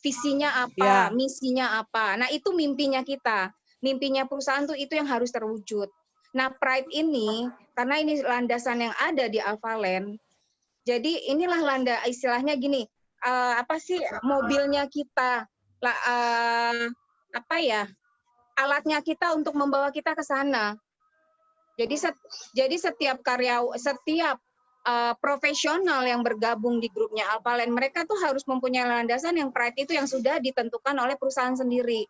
visinya apa, misinya apa. Nah, itu mimpinya kita. Mimpinya perusahaan tuh itu yang harus terwujud. Nah, pride ini karena ini landasan yang ada di Alphaland. Jadi inilah istilahnya gini, apa sih mobilnya kita, apa ya, alatnya kita untuk membawa kita ke sana. Jadi setiap profesional yang bergabung di grupnya Alphaland, mereka tuh harus mempunyai landasan yang pride itu yang sudah ditentukan oleh perusahaan sendiri.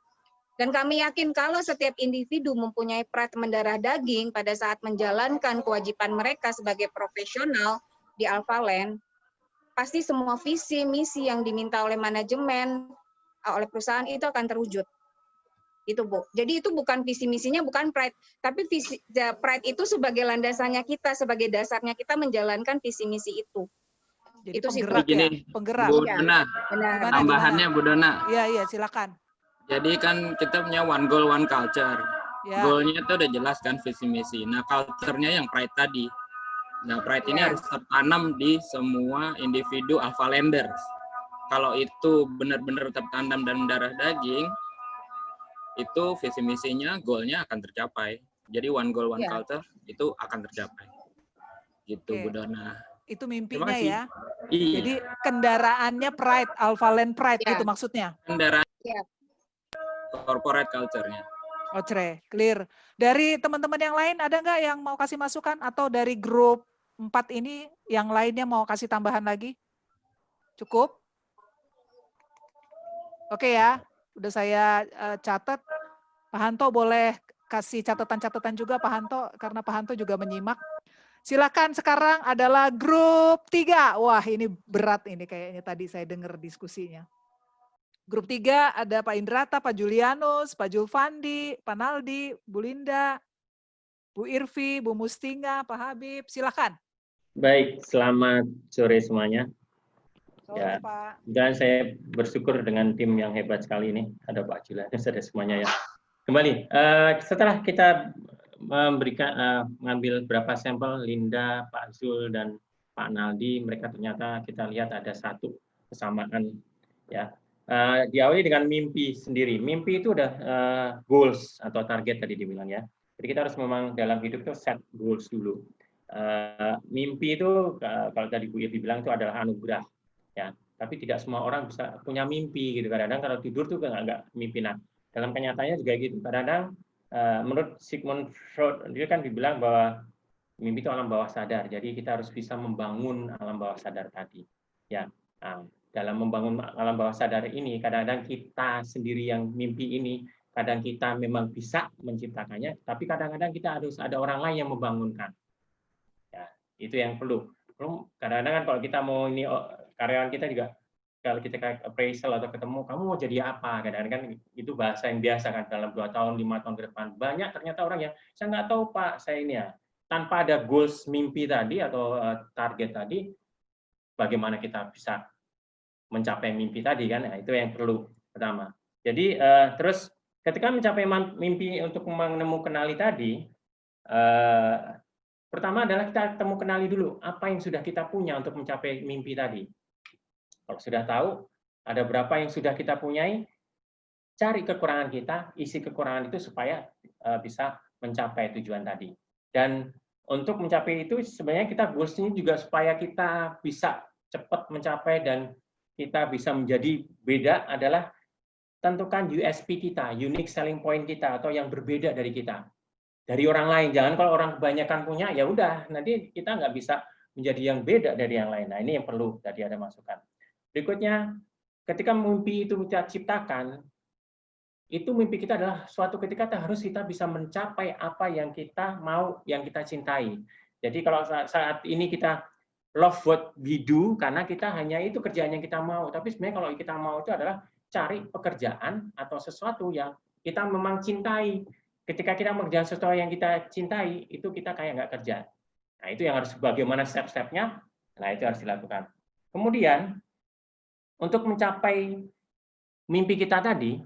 Dan kami yakin kalau setiap individu mempunyai pride mendarah daging pada saat menjalankan kewajiban mereka sebagai profesional di Alphaland, pasti semua visi, misi yang diminta oleh manajemen, oleh perusahaan itu akan terwujud. Itu, Bu. Jadi itu bukan visi misinya, bukan pride, tapi pride itu sebagai landasannya kita, sebagai dasarnya kita menjalankan visi misi itu. Jadi itu sih, penggerak Begini, ya, penggerak. Bu Iya, Dona, benar. tambahannya Bu Dona. Iya, silakan. Jadi kan kita punya one goal, one culture. Ya. Goalnya itu udah jelas kan visi misi. Nah, culture-nya yang pride tadi. Nah, pride ini harus tertanam di semua individu Alphalanders. Kalau itu benar-benar tertanam dan mendarah daging, itu visi misinya, goalnya akan tercapai. Jadi one goal, one culture itu akan tercapai. Gitu, Bu Dona. Itu mimpinya ya. Iya. Jadi kendaraannya pride, Alphaland pride gitu maksudnya. Kendaraan corporate culture-nya. Oke, clear. Dari teman-teman yang lain ada nggak yang mau kasih masukan atau dari grup 4 ini yang lainnya mau kasih tambahan lagi? Cukup? Oke ya, udah saya catat. Pak Hanto boleh kasih catatan-catatan juga Pak Hanto, karena Pak Hanto juga menyimak. Silakan, sekarang adalah grup 3. Wah, ini berat ini kayaknya tadi saya dengar diskusinya. Grup 3 ada Pak Indrata, Pak Julianus, Pak Julfandi, Pak Naldi, Bu Linda, Bu Irvi, Bu Mustinga, Pak Habib. Silakan. Baik, selamat sore semuanya. Sore, Pak. Dan saya bersyukur dengan tim yang hebat sekali ini. Ada Pak Julianus, ada semuanya ya. Kembali, setelah kita mengambil beberapa sampel, Linda, Pak Zul, dan Pak Naldi, mereka ternyata kita lihat ada satu kesamaan ya. Diawali dengan mimpi sendiri. Mimpi itu udah goals atau target tadi dibilang ya. Jadi kita harus memang dalam hidup itu set goals dulu. Mimpi itu kalau tadi Bu Irvi bilang itu adalah anugerah ya. Tapi tidak semua orang bisa punya mimpi gitu. Kadang-kadang kalau tidur tuh nggak mimpi. Nah, dalam kenyataannya juga gitu. Kadang-kadang menurut Sigmund Freud dia kan dibilang bahwa mimpi itu alam bawah sadar. Jadi kita harus bisa membangun alam bawah sadar tadi. Ya. Nah, dalam membangun alam bawah sadar ini, kadang-kadang kita sendiri yang mimpi ini, kadang kita memang bisa menciptakannya, tapi kadang-kadang kita harus ada orang lain yang membangunkan. Ya, itu yang perlu. Kadang-kadang kan kalau kita mau ini karyawan kita juga, kalau kita kayak appraisal atau ketemu, kamu mau jadi apa? Kadang-kadang kan itu bahasa yang biasa kan dalam 2 tahun, 5 tahun ke depan. Banyak ternyata orang yang saya nggak tahu Pak, saya ini ya. Tanpa ada goals mimpi tadi atau target tadi, bagaimana kita bisa mencapai mimpi tadi kan, nah, itu yang perlu pertama. Jadi terus ketika mencapai mimpi untuk menemukan kenali tadi, pertama adalah kita temu kenali dulu apa yang sudah kita punya untuk mencapai mimpi tadi. Kalau sudah tahu ada berapa yang sudah kita punyai, cari kekurangan kita, isi kekurangan itu supaya bisa mencapai tujuan tadi. Dan untuk mencapai itu sebenarnya kita goals-nya juga supaya kita bisa cepat mencapai dan kita bisa menjadi beda adalah tentukan USP kita, unique selling point kita atau yang berbeda dari kita, dari orang lain. Jangan kalau orang kebanyakan punya ya udah nanti kita nggak bisa menjadi yang beda dari yang lain. Nah ini yang perlu tadi ada masukan. Berikutnya, ketika mimpi itu kita ciptakan, itu mimpi kita adalah suatu ketika kita bisa mencapai apa yang kita mau, yang kita cintai. Jadi kalau saat ini kita love what we do, karena kita hanya itu kerjaan yang kita mau. Tapi sebenarnya kalau kita mau itu adalah cari pekerjaan atau sesuatu yang kita memang cintai. Ketika kita mengerjakan sesuatu yang kita cintai, itu kita kayak nggak kerja. Nah, itu yang harus bagaimana step-stepnya, nah itu harus dilakukan. Kemudian, untuk mencapai mimpi kita tadi,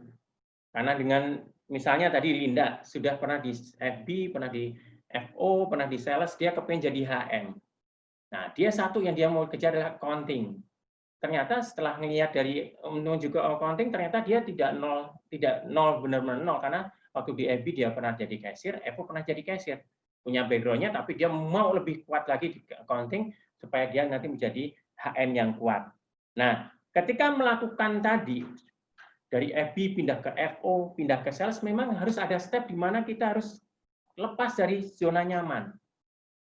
karena dengan misalnya tadi Linda sudah pernah di FB, pernah di FO, pernah di sales, dia kepengen jadi HM. Nah, dia satu yang dia mau kejar adalah accounting. Ternyata setelah melihat dari menuju ke accounting, ternyata dia tidak nol benar-benar nol, karena waktu di FB dia pernah jadi kasir, FO pernah jadi kasir. Punya background-nya, tapi dia mau lebih kuat lagi di accounting, supaya dia nanti menjadi HM yang kuat. Nah, ketika melakukan tadi, dari FB pindah ke FO, pindah ke sales, memang harus ada step di mana kita harus lepas dari zona nyaman.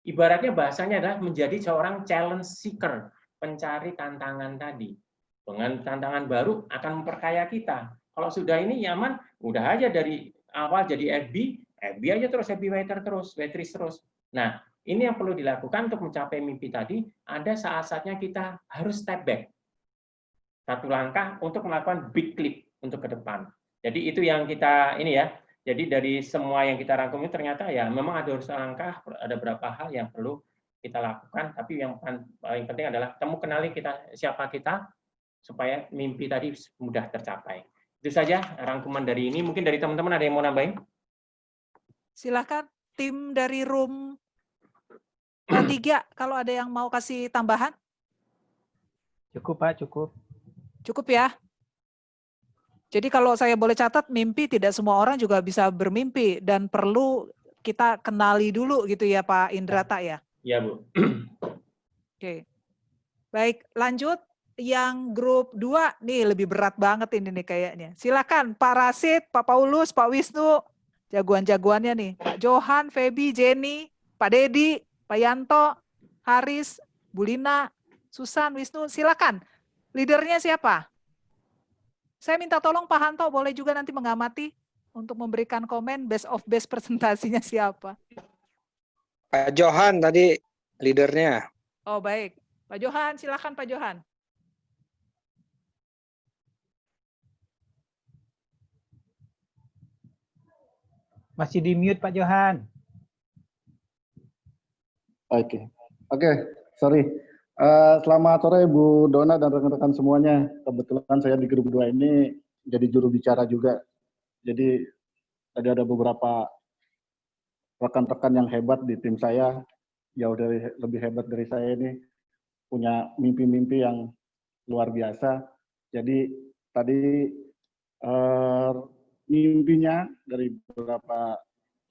Ibaratnya bahasanya adalah menjadi seorang challenge seeker, pencari tantangan tadi. Dengan tantangan baru akan memperkaya kita. Kalau sudah ini nyaman, udah aja dari awal jadi FB aja terus, FB waiter terus, waitress terus. Nah, ini yang perlu dilakukan untuk mencapai mimpi tadi, ada saat-saatnya kita harus step back. Satu langkah untuk melakukan big leap untuk ke depan. Jadi itu yang kita ini ya. Jadi dari semua yang kita rangkum ini ternyata ya memang ada langkah, ada beberapa hal yang perlu kita lakukan, tapi yang paling penting adalah kenali siapa kita supaya mimpi tadi mudah tercapai. Itu saja rangkuman dari ini. Mungkin dari teman-teman ada yang mau nambahin? Silakan tim dari room 3 kalau ada yang mau kasih tambahan. Cukup Pak, cukup. Cukup ya. Jadi kalau saya boleh catat, mimpi tidak semua orang juga bisa bermimpi dan perlu kita kenali dulu gitu ya Pak Indrata ya. Iya Bu. Oke. Baik, lanjut yang grup 2 nih lebih berat banget ini nih kayaknya. Silakan Pak Rasid, Pak Paulus, Pak Wisnu, jagoan-jagoannya nih. Pak Johan, Feby, Jenny, Pak Dedi, Pak Yanto, Haris, Bulina, Susan, Wisnu, silakan. Leadernya siapa? Saya minta tolong Pak Hanto boleh juga nanti mengamati untuk memberikan komen best of best presentasinya siapa. Pak Johan tadi leadernya. Oh baik, Pak Johan silakan Pak Johan. Masih di mute Pak Johan. Oke, sorry. Selamat sore Bu Dona dan rekan-rekan semuanya. Kebetulan saya di grup 2 ini jadi juru bicara juga. Jadi tadi ada beberapa rekan-rekan yang hebat di tim saya, jauh lebih hebat dari saya ini, punya mimpi-mimpi yang luar biasa. Jadi tadi mimpinya dari beberapa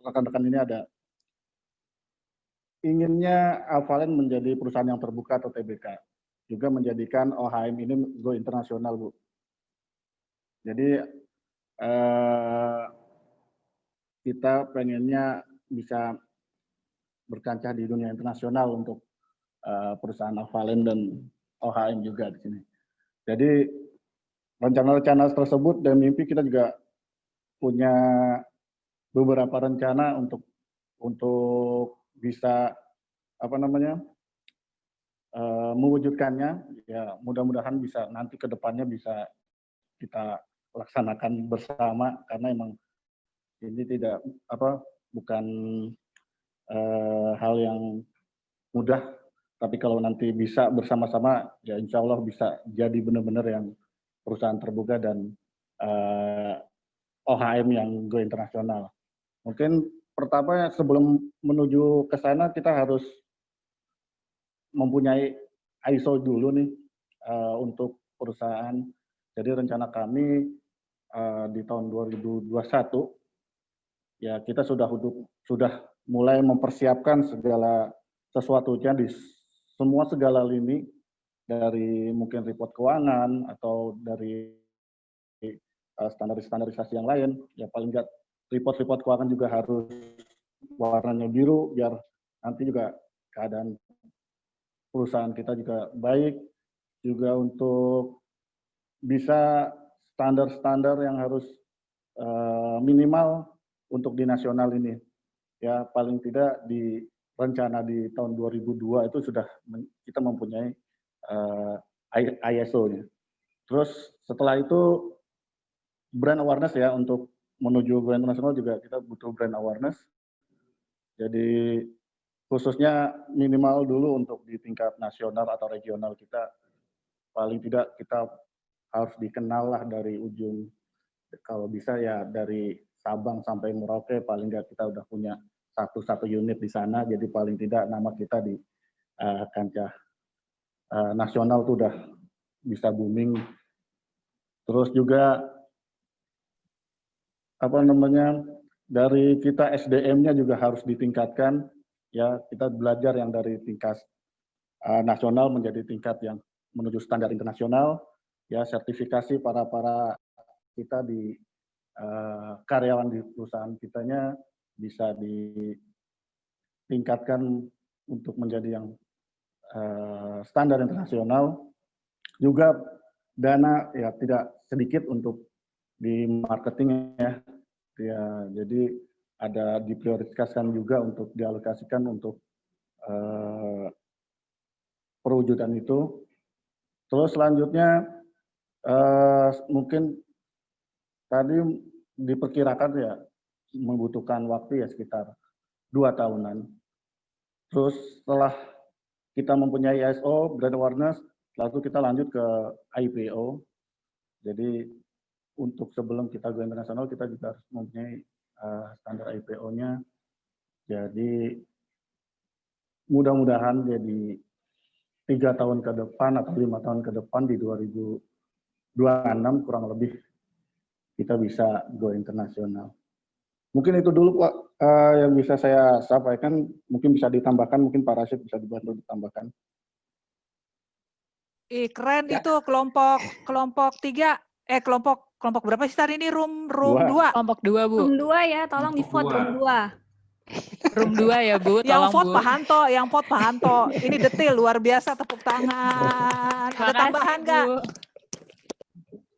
rekan-rekan ini ada inginnya Alphalend menjadi perusahaan yang terbuka atau TBK, juga menjadikan OHM ini go internasional, Bu. Jadi kita pengennya bisa berkancah di dunia internasional untuk perusahaan Alphalend dan OHM juga di sini. Jadi rencana-rencana tersebut dan mimpi kita juga punya beberapa rencana untuk bisa mewujudkannya. Ya mudah-mudahan bisa nanti ke depannya bisa kita laksanakan bersama, karena emang ini bukan hal yang mudah, tapi kalau nanti bisa bersama-sama ya insya Allah bisa jadi benar-benar yang perusahaan terbuka dan OHM yang go internasional. Mungkin pertama sebelum menuju ke sana kita harus mempunyai ISO dulu nih untuk perusahaan. Jadi rencana kami di tahun 2021 ya kita sudah mulai mempersiapkan segala sesuatunya di segala lini, dari mungkin report keuangan atau dari standarisasi yang lain. Ya paling nggak report keuangan juga harus warnanya biru biar nanti juga keadaan perusahaan kita juga baik, juga untuk bisa standar-standar yang harus minimal untuk di nasional ini. Ya paling tidak di rencana di tahun 2002 itu sudah kita mempunyai ISO-nya. Terus setelah itu brand awareness ya, untuk menuju brand nasional juga kita butuh brand awareness. Jadi khususnya minimal dulu untuk di tingkat nasional atau regional kita, paling tidak kita harus dikenal lah dari ujung, kalau bisa ya dari Sabang sampai Merauke, paling nggak kita udah punya satu unit di sana, jadi paling tidak nama kita di kancah nasional tuh udah bisa booming. Terus juga dari kita SDM-nya juga harus ditingkatkan. Ya, kita belajar yang dari tingkat nasional menjadi tingkat yang menuju standar internasional. Ya, sertifikasi para kita di karyawan di perusahaan kitanya bisa ditingkatkan untuk menjadi yang standar internasional. Juga dana ya tidak sedikit untuk di marketing ya. Jadi ada diprioritaskan juga untuk dialokasikan untuk perwujudan itu. Terus selanjutnya mungkin tadi diperkirakan ya membutuhkan waktu ya sekitar 2 tahunan. Terus setelah kita mempunyai ISO, brand awareness, lalu kita lanjut ke IPO. Jadi untuk sebelum kita go internasional kita juga harus mempunyai standar IPO-nya. Jadi mudah-mudahan jadi 3 tahun ke depan atau 5 tahun ke depan di 2026 kurang lebih kita bisa go internasional. Mungkin itu dulu Pak yang bisa saya sampaikan. Mungkin bisa ditambahkan, mungkin Pak Rashid bisa dibantu ditambahkan. Keren ya. Itu kelompok 3. Kelompok berapa sih tadi ini? Room 2. Kelompok 2, Bu. Room 2 ya, tolong di vote room 2. Room 2 ya, Bu. Yang Tolong, vote Bu. Pak Hanto. Ini detail luar biasa, tepuk tangan. Ada tambahan nggak?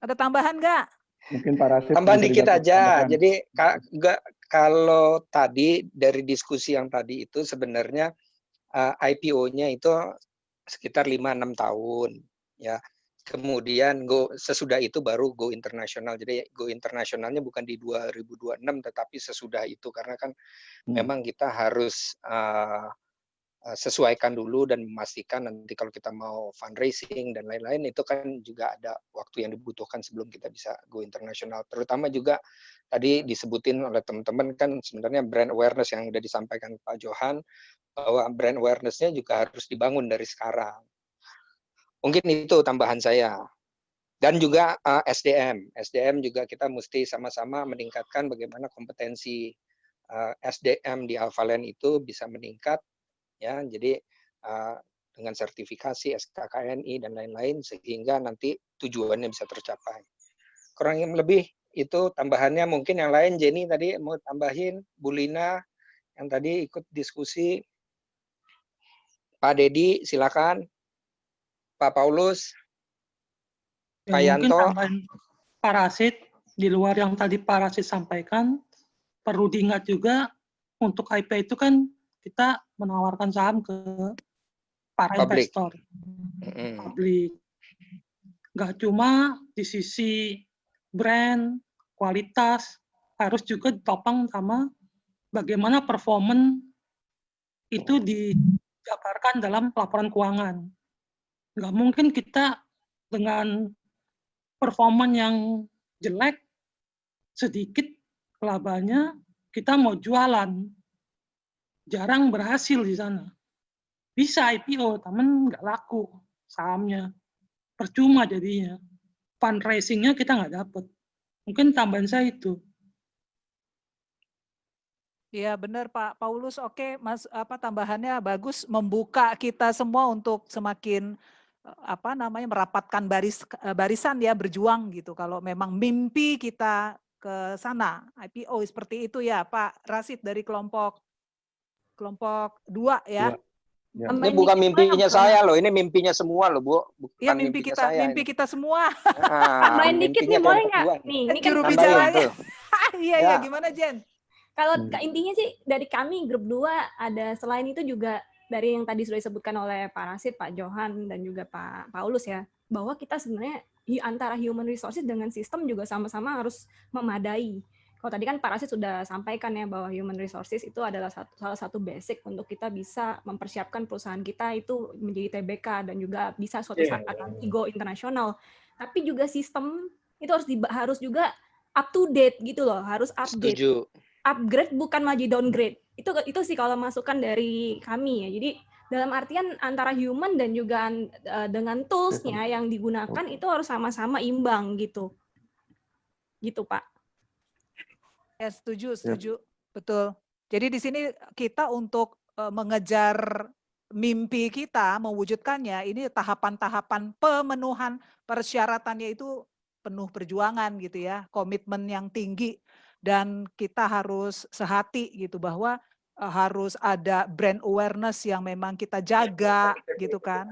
Ada tambahan nggak? Mungkin Pak Rashid. Tambahan dikit aja. Jadi kalau tadi dari diskusi yang tadi itu sebenarnya IPO-nya itu sekitar 5-6 tahun ya. kemudian sesudah itu baru go internasional. Jadi go internasionalnya bukan di 2026 tetapi sesudah itu, karena kan memang kita harus sesuaikan dulu dan memastikan nanti kalau kita mau fundraising dan lain-lain itu kan juga ada waktu yang dibutuhkan sebelum kita bisa go internasional. Terutama juga tadi disebutin oleh teman-teman kan sebenarnya brand awareness yang sudah disampaikan Pak Johan, bahwa brand awareness-nya juga harus dibangun dari sekarang. Mungkin itu tambahan saya. Dan juga SDM juga kita mesti sama-sama meningkatkan bagaimana kompetensi SDM di Alphalend itu bisa meningkat. Ya, jadi dengan sertifikasi SKKNI dan lain-lain sehingga nanti tujuannya bisa tercapai. Kurang lebih itu tambahannya, mungkin yang lain Jenny tadi mau tambahin, Bu Lina yang tadi ikut diskusi, Pak Dedi silakan, Pak Paulus, Pak Ya, mungkin Yanto. tambahan parasit di luar yang tadi parasit sampaikan, perlu diingat juga untuk IP itu kan kita menawarkan saham ke para investor, publik. Nggak cuma di sisi brand, kualitas, harus juga ditopang sama bagaimana performance itu dijabarkan dalam laporan keuangan. Nggak mungkin kita dengan performance yang jelek, sedikit labanya, kita mau jualan. Jarang berhasil di sana. Bisa IPO, tapi nggak laku sahamnya. Percuma jadinya. Fundraising-nya kita nggak dapat. Mungkin tambahan saya itu. Iya benar Pak Paulus, oke Mas, tambahannya bagus, membuka kita semua untuk semakin merapatkan barisan ya, berjuang gitu. Kalau memang mimpi kita ke sana, IPO seperti itu ya Pak Rasid dari kelompok 2 ya. Ya. Ini bukan mimpinya saya loh, ini mimpinya semua loh Bu. Bukan iya mimpi kita, saya, mimpi kita semua. Tambahin dikit nih, boleh nggak? Nih, ini kan juru bicaranya. Iya, gimana Jen? Kalau intinya sih dari kami grup 2 ada, selain itu juga dari yang tadi sudah disebutkan oleh Pak Rasid, Pak Johan dan juga Pak Paulus ya, bahwa kita sebenarnya antara human resources dengan sistem juga sama-sama harus memadai. Kalau tadi kan Pak Rasid sudah sampaikan ya bahwa human resources itu adalah salah satu basic untuk kita bisa mempersiapkan perusahaan kita itu menjadi TBK dan juga bisa suatu saat nanti go internasional. Tapi juga sistem itu harus juga up to date gitu loh, harus update. Setuju. Upgrade bukan malah downgrade. Itu sih kalau masukan dari kami ya. Jadi dalam artian antara human dan juga dengan tools-nya yang digunakan itu harus sama-sama imbang gitu. Gitu Pak. Ya, setuju. Betul. Jadi di sini kita untuk mengejar mimpi kita, mewujudkannya, ini tahapan-tahapan pemenuhan persyaratannya itu penuh perjuangan gitu ya, komitmen yang tinggi, dan kita harus sehati gitu bahwa harus ada brand awareness yang memang kita jaga gitu kan.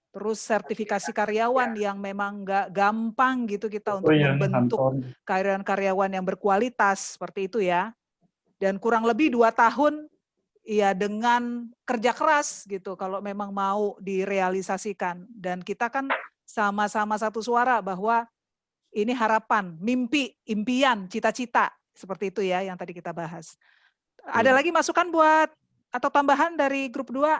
Terus sertifikasi karyawan yang memang nggak gampang gitu kita untuk membentuk karyawan-karyawan yang berkualitas seperti itu ya. Dan kurang lebih 2 tahun ya dengan kerja keras gitu kalau memang mau direalisasikan. Dan kita kan sama-sama satu suara bahwa ini harapan, mimpi, impian, cita-cita seperti itu ya yang tadi kita bahas. Ada lagi masukan buat atau tambahan dari grup 2?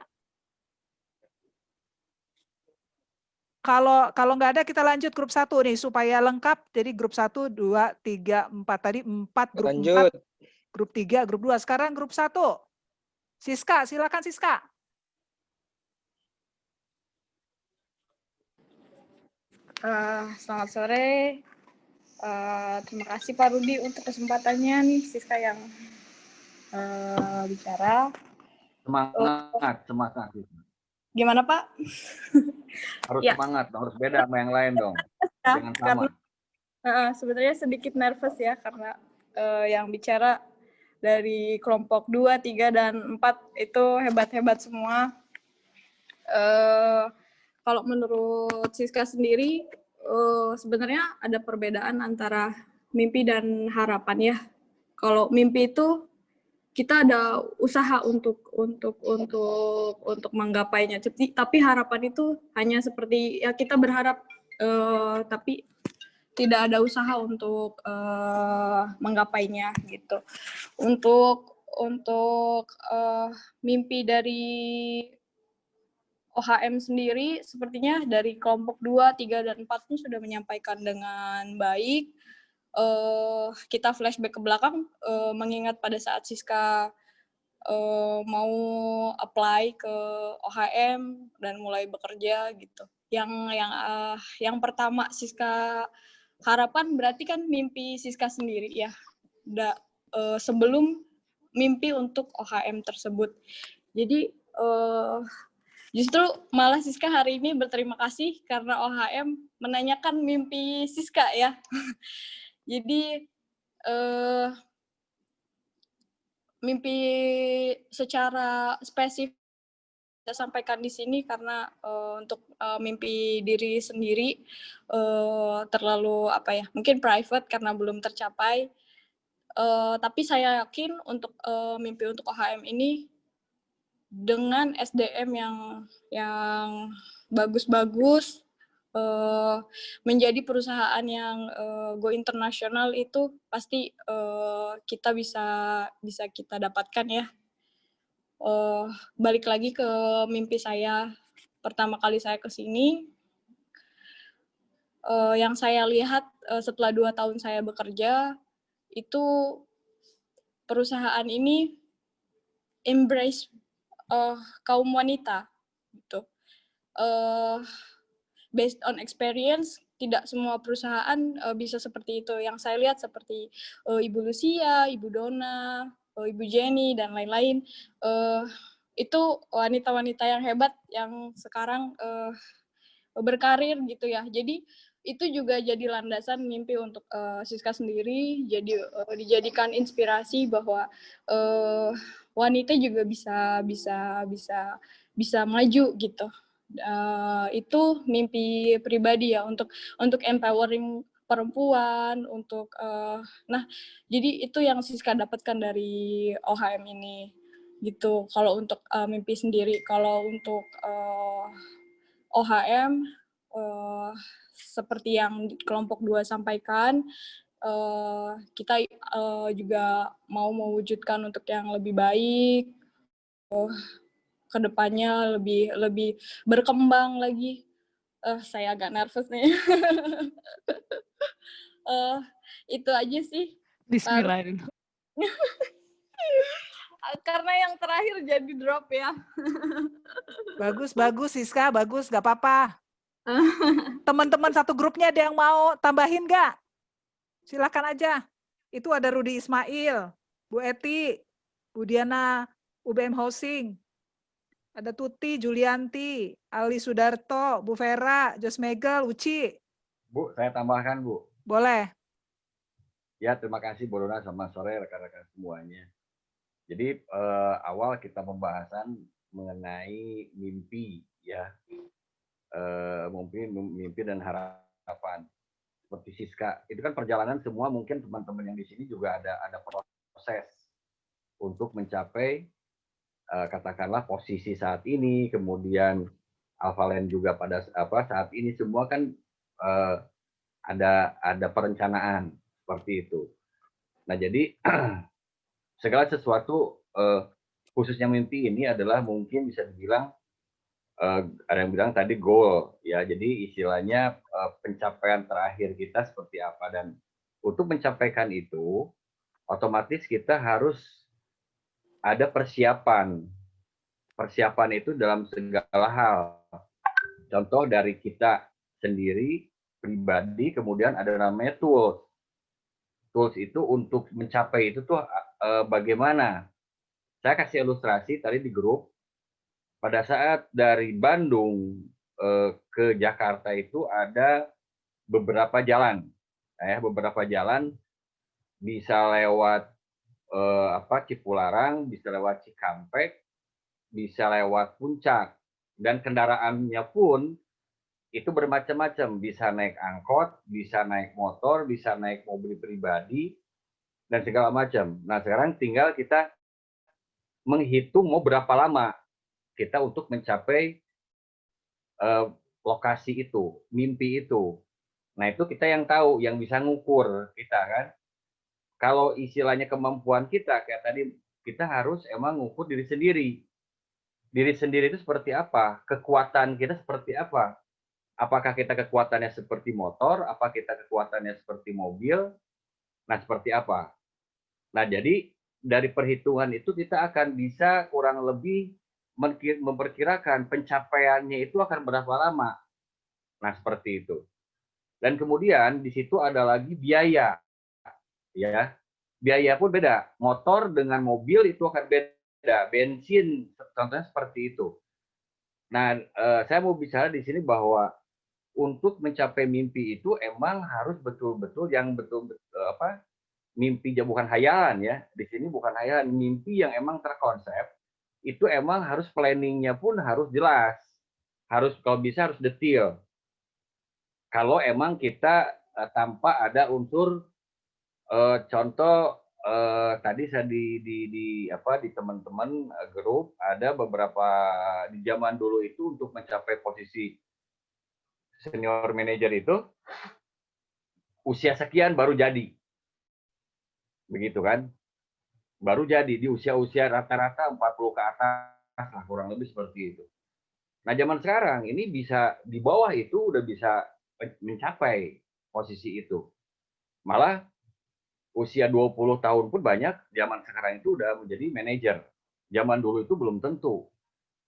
Kalau nggak ada kita lanjut grup 1 nih supaya lengkap. Jadi grup 1, 2, 3, 4 tadi 4 grup lanjut. 4, grup 3, grup 2. Sekarang grup 1. Siska, silakan Siska. Selamat sore. Terima kasih Pak Rudi untuk kesempatannya nih, Siska yang bicara. Semangat. Gimana Pak? Harus Ya. semangat, harus beda sama yang lain dong. Jangan sama. Karena sebenarnya sedikit nervous ya karena yang bicara dari kelompok 2, 3, dan 4 itu hebat-hebat semua. Kalau menurut Siska sendiri, sebenarnya ada perbedaan antara mimpi dan harapan ya. Kalau mimpi itu kita ada usaha untuk menggapainya, tapi harapan itu hanya seperti ya kita berharap tapi tidak ada usaha untuk menggapainya gitu. Untuk mimpi dari OHM sendiri sepertinya dari kelompok 2, 3, dan 4 pun sudah menyampaikan dengan baik. Kita flashback ke belakang, mengingat pada saat Siska mau apply ke OHM dan mulai bekerja gitu. Yang pertama Siska harapkan berarti kan mimpi Siska sendiri ya. Sebelum mimpi untuk OHM tersebut. Jadi justru malah Siska hari ini berterima kasih karena OHM menanyakan mimpi Siska ya. Jadi mimpi secara spesifik saya sampaikan di sini karena untuk mimpi diri sendiri terlalu mungkin private karena belum tercapai. Tapi saya yakin untuk mimpi untuk OHM ini dengan SDM yang bagus-bagus, menjadi perusahaan yang go internasional itu pasti kita bisa kita dapatkan ya. Balik lagi ke mimpi saya pertama kali saya ke sini, yang saya lihat setelah 2 tahun saya bekerja itu perusahaan ini embrace kaum wanita gitu. Based on experience, tidak semua perusahaan bisa seperti itu. Yang saya lihat seperti Ibu Lucia, Ibu Dona, Ibu Jenny, dan lain-lain. Itu wanita-wanita yang hebat yang sekarang berkarir gitu ya. Jadi itu juga jadi landasan mimpi untuk Siska sendiri. Jadi dijadikan inspirasi bahwa wanita juga bisa maju gitu. Itu mimpi pribadi ya untuk empowering perempuan untuk jadi itu yang Siska dapatkan dari OHM ini gitu. Kalau untuk mimpi sendiri, kalau untuk OHM seperti yang kelompok 2 sampaikan, kita juga mau mewujudkan untuk yang lebih baik, ke depannya lebih berkembang lagi. Saya agak nervous nih. Itu aja sih. Bismillah. Karena yang terakhir jadi drop ya. Bagus Siska, bagus, gak apa-apa. Teman-teman satu grupnya ada yang mau tambahin nggak? Silakan aja. Itu ada Rudi Ismail, Bu Eti, Bu Diana, UBM Housing, ada Tuti, Julianti, Ali Sudarto, Bu Vera, Jos Megel, Uci. Bu, saya tambahkan, Bu. Boleh. Ya, terima kasih Bu Dona, selamat sore rekan-rekan semuanya. Jadi awal kita pembahasan mengenai mimpi ya. Mimpi dan harapan seperti Siska itu kan perjalanan semua, mungkin teman-teman yang di sini juga ada proses untuk mencapai katakanlah posisi saat ini, kemudian Alphalen juga pada saat ini semua kan ada perencanaan seperti itu. Nah jadi segala sesuatu khususnya mimpi ini adalah mungkin bisa dibilang ada yang bilang tadi goal ya, jadi istilahnya pencapaian terakhir kita seperti apa, dan untuk mencapaikan itu otomatis kita harus ada persiapan itu dalam segala hal. Contoh dari kita sendiri pribadi, kemudian ada namanya tools itu untuk mencapai itu tuh bagaimana. Saya kasih ilustrasi tadi di grup. Pada saat dari Bandung ke Jakarta itu ada beberapa jalan, bisa lewat Cipularang, bisa lewat Cikampek, bisa lewat Puncak, dan kendaraannya pun itu bermacam-macam, bisa naik angkot, bisa naik motor, bisa naik mobil pribadi, dan segala macam. Nah sekarang tinggal kita menghitung mau berapa lama kita untuk mencapai lokasi itu, mimpi itu. Nah, itu kita yang tahu, yang bisa ngukur kita kan. Kalau istilahnya kemampuan kita, kayak tadi, kita harus emang ngukur diri sendiri. Diri sendiri itu seperti apa? Kekuatan kita seperti apa? Apakah kita kekuatannya seperti motor? Apa kita kekuatannya seperti mobil? Nah, seperti apa? Nah, jadi dari perhitungan itu kita akan bisa kurang lebih memperkirakan pencapaiannya itu akan berapa lama. Nah, seperti itu. Dan kemudian di situ ada lagi biaya. Ya. Biaya pun beda. Motor dengan mobil itu akan beda. Bensin contohnya seperti itu. Nah, saya mau bicara di sini bahwa untuk mencapai mimpi itu emang harus betul-betul yang mimpi bukan hayalan ya. Di sini bukan hayalan, mimpi yang emang terkonsep. Itu emang harus planningnya pun harus jelas. Harus kalau bisa harus detail. Kalau emang kita tanpa ada unsur contoh tadi saya di teman-teman grup ada beberapa di zaman dulu itu untuk mencapai posisi senior manager itu usia sekian baru jadi. Begitu kan? Baru jadi di usia-usia rata-rata 40 ke atas lah, kurang lebih seperti itu. Nah, zaman sekarang ini bisa di bawah itu udah bisa mencapai posisi itu. Malah usia 20 tahun pun banyak zaman sekarang itu udah menjadi manajer. Zaman dulu itu belum tentu.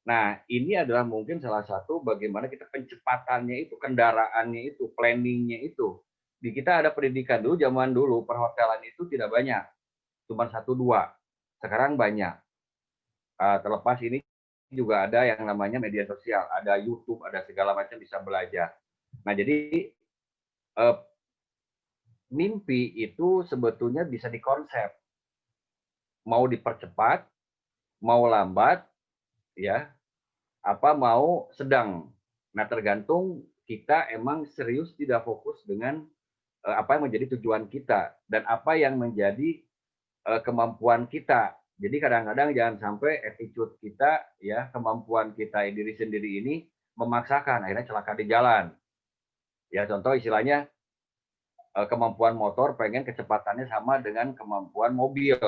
Nah, ini adalah mungkin salah satu bagaimana kita pencepatannya itu, kendaraannya itu, planningnya itu. Di kita ada pendidikan dulu, zaman dulu perhotelan itu tidak banyak. Cuma 1-2. Sekarang banyak. Terlepas ini juga ada yang namanya media sosial. Ada YouTube, ada segala macam bisa belajar. Nah, jadi mimpi itu sebetulnya bisa dikonsep. Mau dipercepat, mau lambat, ya, apa mau sedang. Nah, tergantung kita emang serius tidak fokus dengan apa yang menjadi tujuan kita dan apa yang menjadi kemampuan kita. Jadi kadang-kadang jangan sampai attitude kita, ya, kemampuan kita diri sendiri ini memaksakan akhirnya celaka di jalan. Ya, contoh istilahnya kemampuan motor pengen kecepatannya sama dengan kemampuan mobil,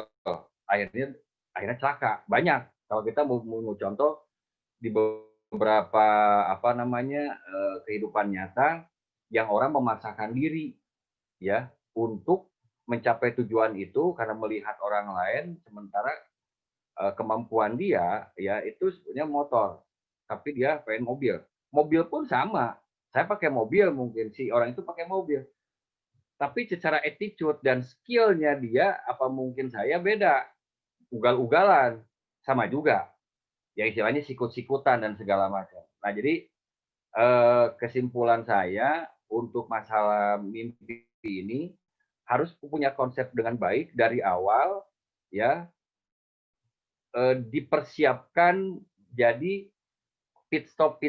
akhirnya celaka. Banyak. Kalau kita mau contoh di beberapa kehidupan nyata yang orang memaksakan diri ya untuk mencapai tujuan itu karena melihat orang lain, sementara kemampuan dia ya itu sebenarnya motor, tapi dia pengen mobil. Mobil pun sama. Saya pakai mobil, mungkin si orang itu pakai mobil. Tapi secara attitude dan skill-nya dia, apa mungkin saya beda. Ugal-ugalan, sama juga. Ya istilahnya sikut-sikutan dan segala macam. Nah jadi kesimpulan saya untuk masalah mimpi ini, harus punya konsep dengan baik dari awal, ya dipersiapkan jadi pit stop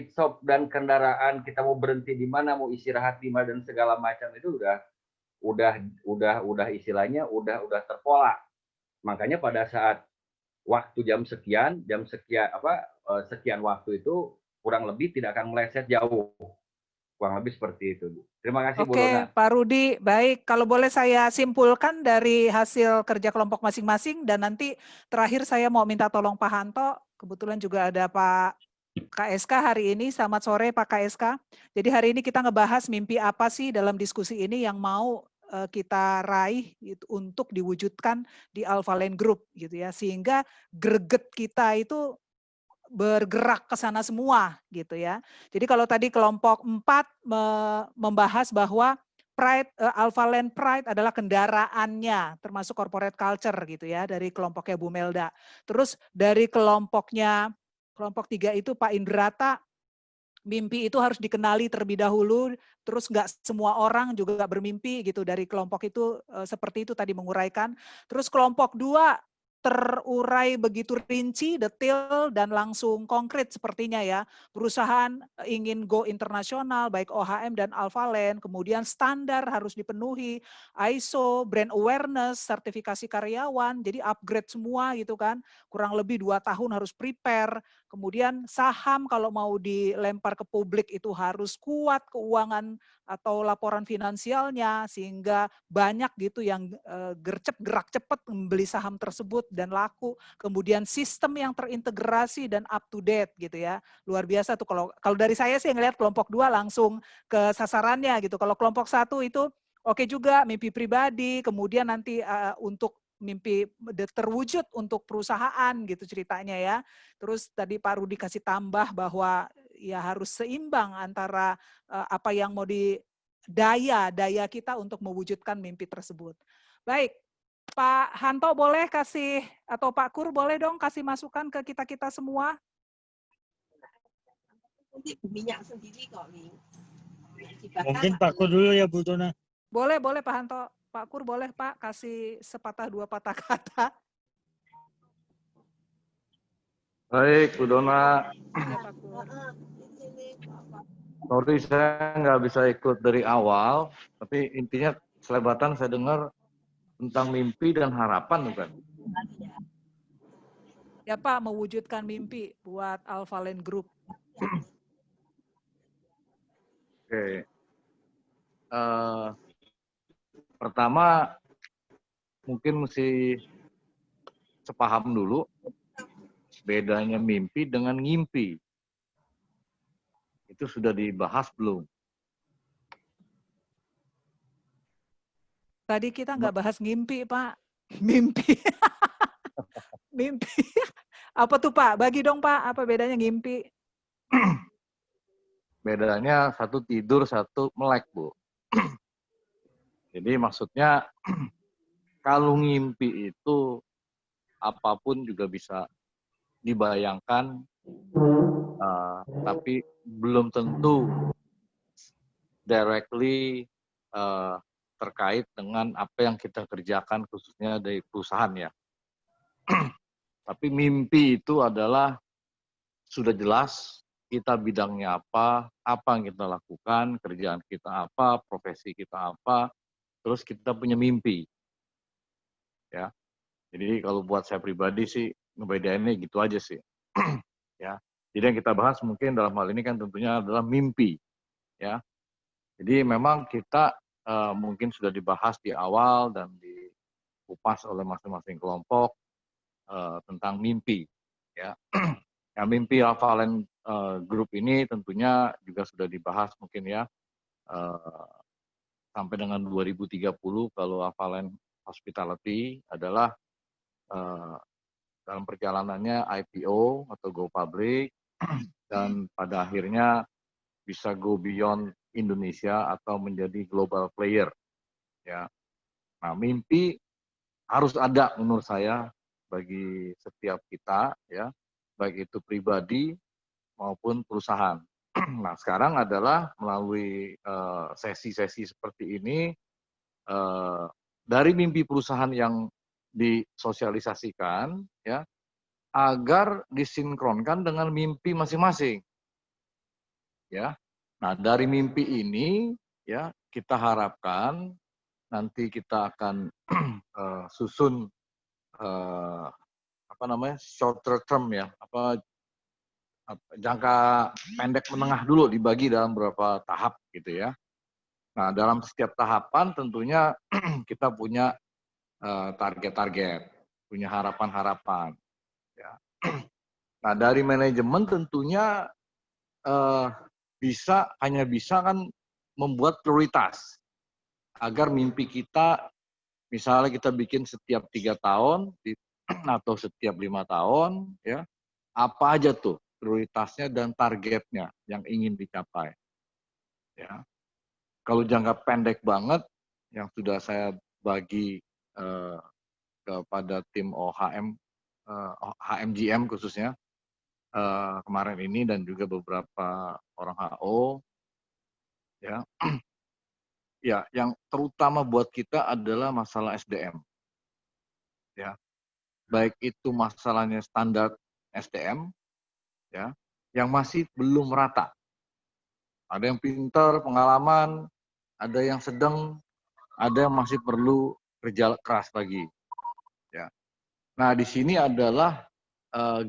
dan kendaraan kita mau berhenti di mana, mau istirahat di mana dan segala macam itu udah istilahnya udah terpola. Makanya pada saat waktu sekian waktu itu kurang lebih tidak akan meleset jauh. Kurang lebih seperti itu. Terima kasih Bu Dona. Oke, Pak Rudi. Baik, kalau boleh saya simpulkan dari hasil kerja kelompok masing-masing dan nanti terakhir saya mau minta tolong Pak Hanto. Kebetulan juga ada Pak KSK hari ini. Selamat sore Pak KSK. Jadi hari ini kita ngebahas mimpi apa sih dalam diskusi ini yang mau kita raih gitu, untuk diwujudkan di Alpha Lane Group gitu ya, sehingga greget kita itu bergerak ke sana semua gitu ya. Jadi kalau tadi kelompok 4 membahas bahwa Pride, Alpha Lane Pride adalah kendaraannya, termasuk corporate culture gitu ya, dari kelompoknya Bu Melda. Terus dari kelompok 3 itu Pak Indrata, mimpi itu harus dikenali terlebih dahulu, terus nggak semua orang juga bermimpi gitu dari kelompok itu, seperti itu tadi menguraikan. Terus kelompok 2 terurai begitu rinci, detail, dan langsung konkret sepertinya ya. Perusahaan ingin go internasional, baik OHM dan Alphalane, kemudian standar harus dipenuhi, ISO, brand awareness, sertifikasi karyawan, jadi upgrade semua gitu kan. Kurang lebih 2 tahun harus prepare. Kemudian saham kalau mau dilempar ke publik itu harus kuat keuangan atau laporan finansialnya, sehingga banyak gitu yang gercep gerak cepat membeli saham tersebut dan laku. Kemudian sistem yang terintegrasi dan up to date gitu ya. Luar biasa tuh kalau dari saya sih ngelihat kelompok 2 langsung ke sasarannya gitu. Kalau kelompok 1 itu oke juga, mimpi pribadi, kemudian nanti untuk mimpi terwujud untuk perusahaan gitu ceritanya ya. Terus tadi Pak Rudi kasih tambah bahwa ya harus seimbang antara apa yang mau daya kita untuk mewujudkan mimpi tersebut. Baik, Pak Hanto boleh kasih, atau Pak Kur boleh dong kasih masukan ke kita-kita semua? Minyak sendiri kok, Ling. Mungkin Pak Kur dulu ya, Bu Dona. Boleh Pak Hanto. Pak Kur boleh Pak kasih sepatah 2 patah kata. Baik, Bu Dona. Ya, Pak Kur. Sorry saya nggak bisa ikut dari awal, tapi intinya selebatan saya dengar tentang mimpi dan harapan bukan? Ya Pak, mewujudkan mimpi buat Alphalane Group. Oke. Pertama, mungkin mesti sepaham dulu bedanya mimpi dengan ngimpi. Itu sudah dibahas belum? Tadi kita nggak bahas ngimpi, Pak. Mimpi. Mimpi. Apa tuh, Pak? Bagi dong, Pak. Apa bedanya ngimpi? Bedanya satu tidur, satu melek, Bu. Jadi maksudnya kalau ngimpi itu apapun juga bisa dibayangkan, tapi belum tentu directly terkait dengan apa yang kita kerjakan khususnya dari perusahaan ya. Tapi mimpi itu adalah sudah jelas kita bidangnya apa yang kita lakukan, kerjaan kita apa, profesi kita apa, terus kita punya mimpi. Ya. Jadi kalau buat saya pribadi sih ngebedainnya gitu aja sih. Ya. Jadi yang kita bahas mungkin dalam hal ini kan tentunya adalah mimpi. Ya. Jadi memang kita mungkin sudah dibahas di awal dan dikupas oleh masing-masing kelompok tentang mimpi. Ya. Ya, mimpi Alphalane Group ini tentunya juga sudah dibahas mungkin ya sampai dengan 2030 kalau Alphalane Hospitality adalah dalam perjalanannya IPO atau go public dan pada akhirnya bisa go beyond Indonesia atau menjadi global player. Ya. Nah, mimpi harus ada menurut saya bagi setiap kita ya, baik itu pribadi maupun perusahaan. Nah, sekarang adalah melalui sesi-sesi seperti ini dari mimpi perusahaan yang disosialisasikan ya agar disinkronkan dengan mimpi masing-masing. Ya. Nah, dari mimpi ini ya kita harapkan nanti kita akan susun shorter term ya, jangka pendek menengah dulu dibagi dalam beberapa tahap gitu ya. Nah, dalam setiap tahapan tentunya kita punya target-target, punya harapan-harapan. Ya. Nah, dari manajemen tentunya hanya bisa kan membuat prioritas agar mimpi kita, misalnya kita bikin setiap 3 tahun atau setiap 5 tahun, ya apa aja tuh prioritasnya dan targetnya yang ingin dicapai. Ya. Kalau jangka pendek banget, yang sudah saya bagi kepada tim HMGM khususnya kemarin ini dan juga beberapa orang HO, ya, ya yang terutama buat kita adalah masalah SDM, ya. baik itu masalahnya standar SDM, ya, yang masih belum merata. Ada yang pintar, pengalaman, ada yang sedang, ada yang masih perlu kerja keras lagi. Ya. Nah, di sini adalah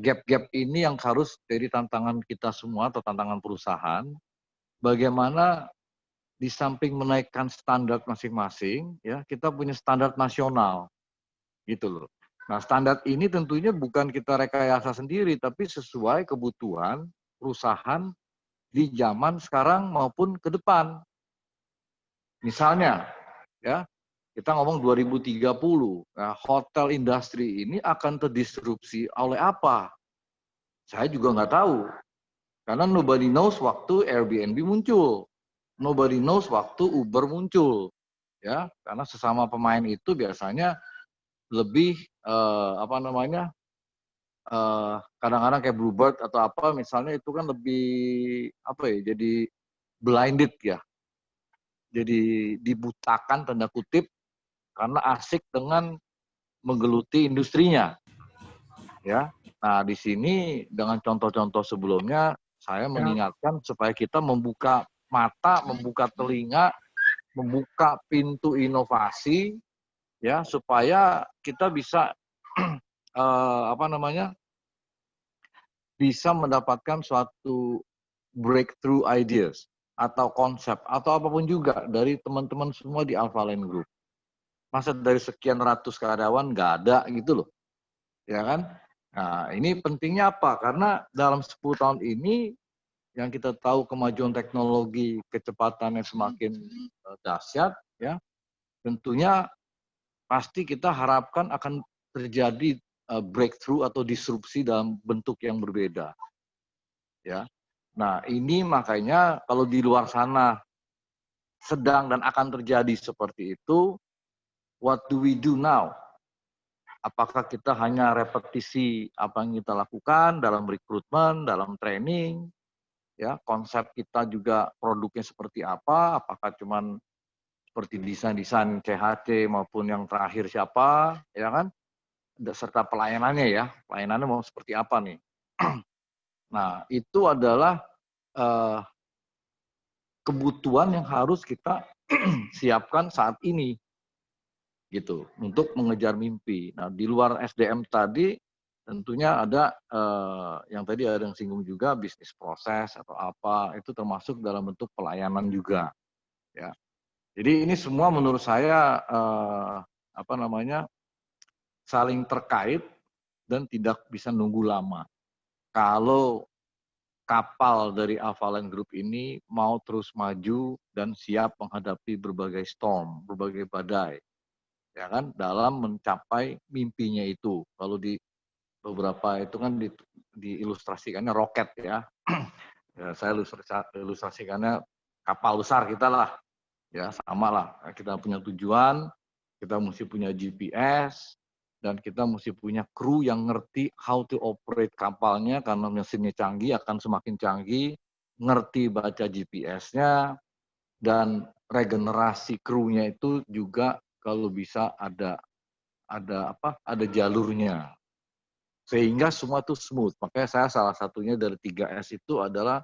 gap-gap ini yang harus jadi tantangan kita semua atau tantangan perusahaan. Bagaimana di samping menaikkan standar masing-masing, ya kita punya standar nasional, gitu loh. Nah, standar ini tentunya bukan kita rekayasa sendiri, tapi sesuai kebutuhan perusahaan di zaman sekarang maupun ke depan. Misalnya, ya kita ngomong 2030, nah, hotel industri ini akan terdisrupsi oleh apa? Saya juga nggak tahu. Karena nobody knows waktu Airbnb muncul. Nobody knows waktu Uber muncul. Ya, karena sesama pemain itu biasanya lebih kadang-kadang kayak Bluebird atau apa misalnya itu kan lebih jadi blinded ya. Jadi dibutakan tanda kutip karena asik dengan menggeluti industrinya. Ya. Nah, di sini dengan contoh-contoh sebelumnya saya mengingatkan supaya kita membuka mata, membuka telinga, membuka pintu inovasi ya supaya kita bisa bisa mendapatkan suatu breakthrough ideas atau konsep atau apapun juga dari teman-teman semua di Alphalane Group. Masa dari sekian ratus karyawan nggak ada gitu loh. Ya kan? Nah, ini pentingnya apa? Karena dalam 10 tahun ini yang kita tahu kemajuan teknologi, kecepatannya semakin dahsyat ya. Tentunya pasti kita harapkan akan terjadi breakthrough atau disrupsi dalam bentuk yang berbeda. Ya. Nah, ini makanya kalau di luar sana sedang dan akan terjadi seperti itu, what do we do now? Apakah kita hanya repetisi apa yang kita lakukan dalam rekrutmen, dalam training, ya konsep kita juga produknya seperti apa? Apakah cuman seperti desain-desain CHC maupun yang terakhir siapa, ya kan? Serta pelayanannya ya, pelayanannya mau seperti apa nih? Nah, itu adalah kebutuhan yang harus kita siapkan saat ini. Gitu untuk mengejar mimpi. Nah, di luar SDM tadi tentunya ada yang tadi ada yang singgung juga bisnis proses atau apa itu termasuk dalam bentuk pelayanan juga. Ya, jadi ini semua menurut saya saling terkait dan tidak bisa nunggu lama. Kalau kapal dari Alphalane Group ini mau terus maju dan siap menghadapi berbagai storm, berbagai badai. Ya kan dalam mencapai mimpinya itu. Kalau di beberapa itu kan diilustrasikannya roket ya. Ya saya ilustrasikannya kapal besar kita lah. Ya sama lah. Kita punya tujuan, kita mesti punya GPS dan kita mesti punya kru yang ngerti how to operate kapalnya karena mesinnya canggih akan semakin canggih, ngerti baca GPS-nya dan regenerasi krunya itu juga kalau bisa ada jalurnya sehingga semua itu smooth. Makanya saya salah satunya dari 3S itu adalah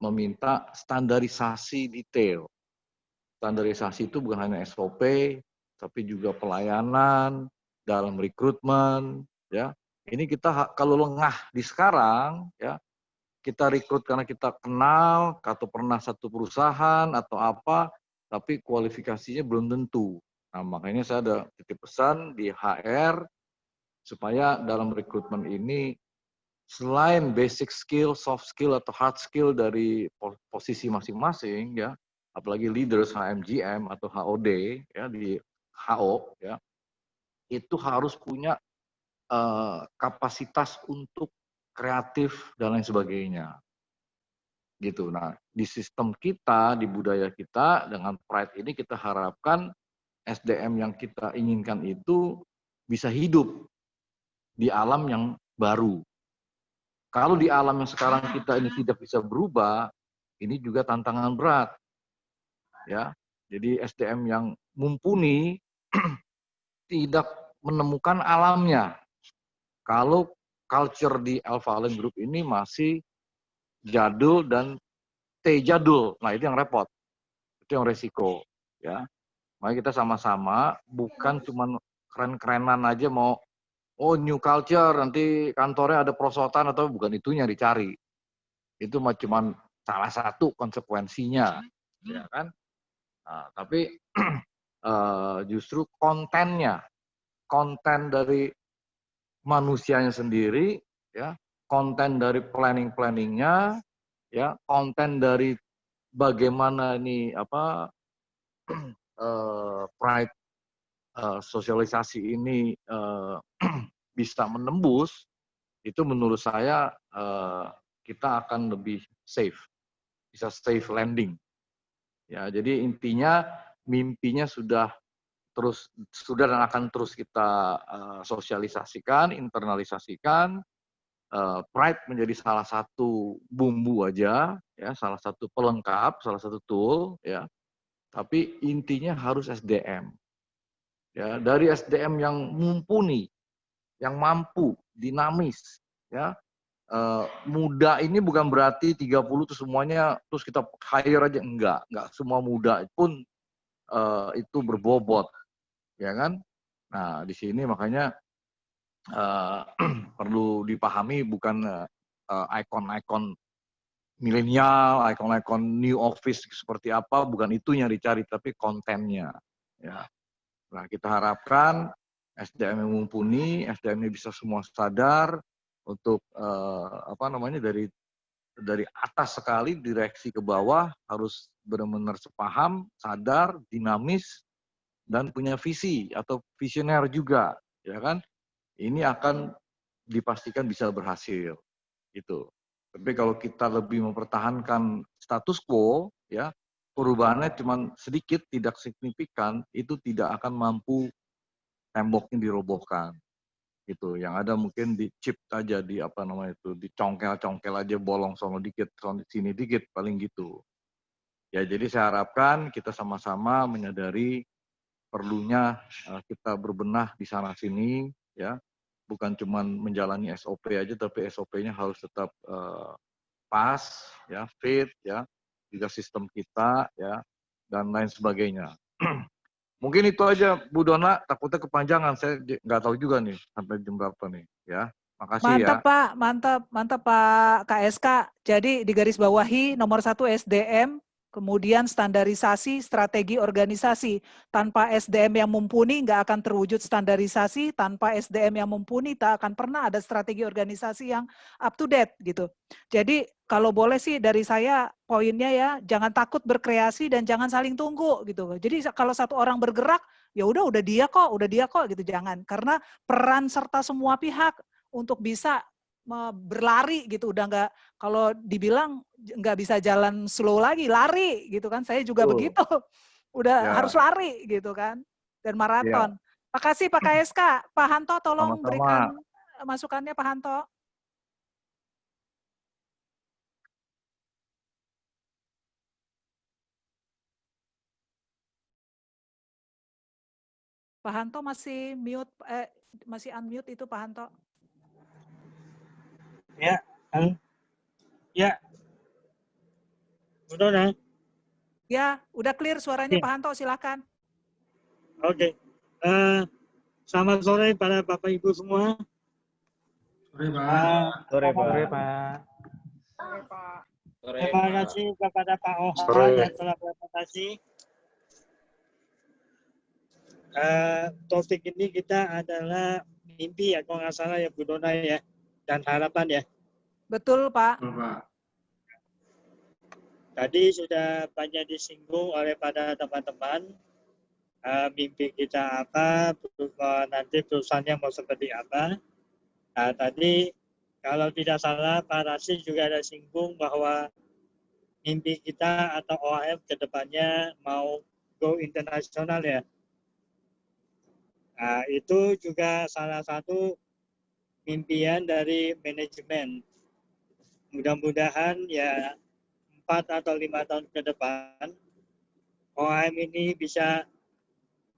meminta standarisasi detail. Standarisasi itu bukan hanya SOP tapi juga pelayanan dalam rekrutmen ya. Ini kita kalau lengah di sekarang ya kita rekrut karena kita kenal atau pernah satu perusahaan atau apa tapi kualifikasinya belum tentu. Nah, makanya saya ada titip pesan di HR supaya dalam rekrutmen ini selain basic skill, soft skill atau hard skill dari posisi masing-masing ya, apalagi leaders HMGM atau HOD ya di HO ya, itu harus punya kapasitas untuk kreatif dan lain sebagainya. Gitu. Nah, di sistem kita, di budaya kita dengan pride ini kita harapkan SDM yang kita inginkan itu bisa hidup di alam yang baru. Kalau di alam yang sekarang kita ini tidak bisa berubah, ini juga tantangan berat. Ya, jadi SDM yang mumpuni tidak menemukan alamnya. kalau culture di Alpha Lane Group ini masih jadul dan jadul. Nah, itu yang repot. Itu yang resiko, ya. Mari kita sama-sama bukan cuma keren-kerenan aja mau new culture, nanti kantornya ada perosotan atau bukan, itu yang dicari. Itu cuma salah satu konsekuensinya, ya kan? Nah, tapi justru konten dari manusianya sendiri, ya, konten dari planningnya, ya, konten dari bagaimana ini pride sosialisasi ini bisa menembus, itu menurut saya kita akan lebih safe, bisa safe landing. Ya, jadi intinya mimpinya sudah dan akan terus kita sosialisasikan, internalisasikan. Pride menjadi salah satu bumbu aja, ya, salah satu pelengkap, salah satu tool, ya. Tapi intinya harus SDM. Ya, dari SDM yang mumpuni, yang mampu, dinamis, ya. Muda ini bukan berarti 30 itu semuanya terus kita hire aja, enggak semua muda pun itu berbobot, ya kan? Nah, di sini makanya perlu dipahami bukan ikon-ikon milenial, ikon-ikon new office seperti apa, bukan itu yang dicari, tapi kontennya. Ya. Nah, kita harapkan SDM yang mumpuni, SDM-nya bisa semua sadar untuk dari atas sekali, direksi ke bawah harus benar-benar sepaham, sadar, dinamis, dan punya visi atau visioner juga, ya kan? Ini akan dipastikan bisa berhasil, gitu. Tapi kalau kita lebih mempertahankan status quo, ya, perubahannya cuma sedikit, tidak signifikan, itu tidak akan mampu temboknya dirobohkan, gitu. Yang ada mungkin dicip aja, dicongkel aja, bolong sono dikit, sini dikit, paling gitu. Ya, jadi saya harapkan kita sama-sama menyadari perlunya kita berbenah di sana sini, ya. Bukan cuma menjalani SOP aja, tapi SOP-nya harus tetap pas, ya, fit, ya, juga sistem kita, ya, dan lain sebagainya. Mungkin itu aja, Bu Dona. Takutnya kepanjangan, saya nggak tahu juga nih sampai jam berapa nih, ya. Makasih. Mantap, ya. Pak. Mantap Pak KSK. Jadi di garis bawahi nomor 1 SDM, kemudian standarisasi strategi organisasi. Tanpa SDM yang mumpuni nggak akan terwujud standarisasi, tanpa SDM yang mumpuni tak akan pernah ada strategi organisasi yang up to date gitu. Jadi kalau boleh sih dari saya poinnya ya, jangan takut berkreasi dan jangan saling tunggu gitu. Jadi kalau satu orang bergerak, ya udah dia kok gitu, jangan. Karena peran serta semua pihak untuk bisa berlari gitu, udah nggak, kalau dibilang nggak bisa jalan slow lagi, lari gitu kan, saya juga begitu, udah harus lari gitu kan, dan maraton. Makasih Pak KSK. Pak Hanto tolong berikan masukannya Pak Hanto. Pak Hanto masih mute, masih unmute itu Pak Hanto. Ya, ya. Udah. Ya, udah clear suaranya Pak Hanto, silakan. Oke. Selamat sore pada Bapak Ibu semua. Sore, Pak. Sore, Pak. Terima kasih kepada Pak Oha yang telah berpresentasi. Topik ini kita adalah mimpi ya, kalau nggak salah ya Bu Dona ya, dan harapan ya. Betul Pak. Tadi sudah banyak disinggung oleh pada teman-teman, mimpi kita apa, nanti perusahaannya mau seperti apa. Nah, tadi kalau tidak salah Pak Rashid juga ada singgung bahwa mimpi kita atau OAM ke depannya mau go internasional ya. Nah, itu juga salah satu impian dari manajemen. Mudah-mudahan ya 4 atau 5 tahun ke depan OAM ini bisa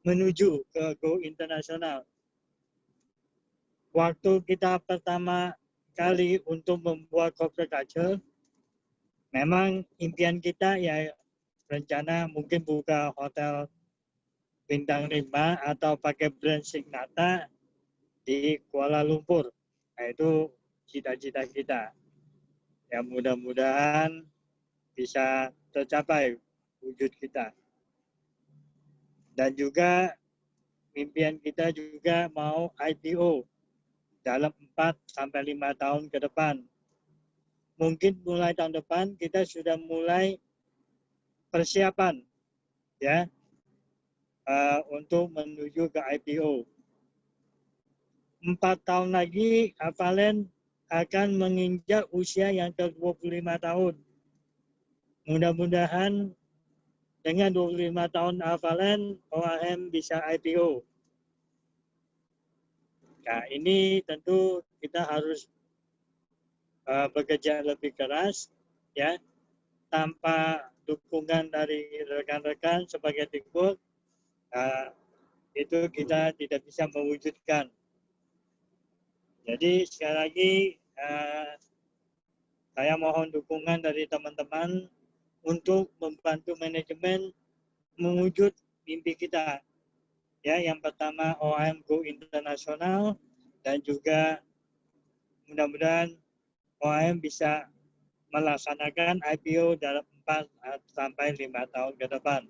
menuju ke go internasional. waktu kita pertama kali untuk membuat corporate culture, memang impian kita ya rencana mungkin buka hotel bintang 5 atau pakai brand Signata di Kuala Lumpur. Nah, itu cita-cita kita. Ya mudah-mudahan bisa tercapai wujud kita. Dan juga impian kita juga mau IPO dalam 4-5 tahun ke depan. Mungkin mulai tahun depan kita sudah mulai persiapan ya untuk menuju ke IPO. 4 tahun lagi Alphalend akan menginjak usia yang ke 25 tahun. Mudah-mudahan dengan 25 tahun Alphalend, OAM bisa IPO. Nah, ini tentu kita harus bekerja lebih keras, ya, tanpa dukungan dari rekan-rekan sebagai teamwork, itu kita tidak bisa mewujudkan. Jadi sekali lagi saya mohon dukungan dari teman-teman untuk membantu manajemen mewujud mimpi kita. Ya, yang pertama OAM Go Internasional dan juga mudah-mudahan OAM bisa melaksanakan IPO dalam 4-5 tahun ke depan.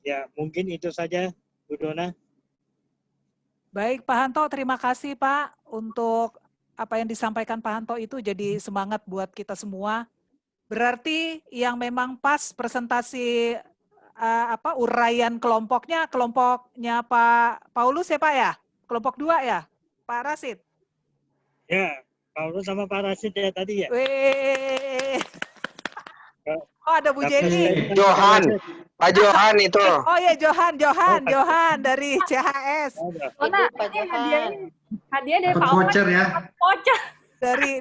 Ya, mungkin itu saja, Bu Dona. Baik, Pak Hanto, terima kasih Pak untuk apa yang disampaikan Pak Hanto itu jadi semangat buat kita semua. Berarti yang memang pas presentasi uraian kelompoknya Pak Paulus ya Pak ya? Kelompok 2 ya? Pak Rasid? Ya, Paulus sama Pak Rasid ya tadi ya? Wih. Oh ada Bu Jenny. Johan, Pak Johan itu. Oh ya Johan dari CHS. Mana hadiah dari Pak voucher ya. Voucher.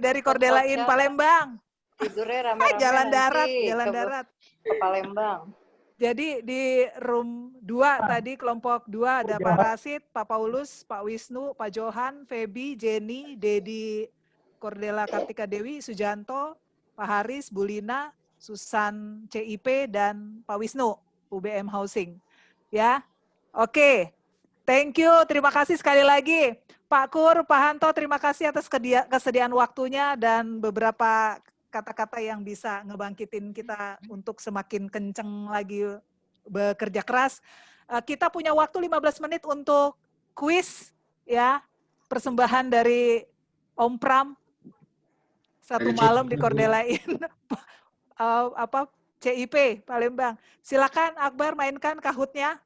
Dari Cordelain Palembang. Tidurnya rame-rame jalan nanti darat. ke Palembang. Jadi di room 2 tadi kelompok 2 ada Pak Rasid, Pak Paulus, Pak Wisnu, Pak Johan, Feby, Jenny, Dedi, Cordela Kartika Dewi, Sujanto, Pak Haris, Bulina, Susan CIP dan Pak Wisnu UBM Housing. Ya. Oke. Thank you, terima kasih sekali lagi. Pak Kur, Pak Hanto, terima kasih atas kesediaan waktunya dan beberapa kata-kata yang bisa ngebangkitin kita untuk semakin kenceng lagi bekerja keras. Kita punya waktu 15 menit untuk kuis, ya, persembahan dari Om Pram, satu malam di Cordelain, CIP Palembang. Silakan Akbar mainkan kahutnya.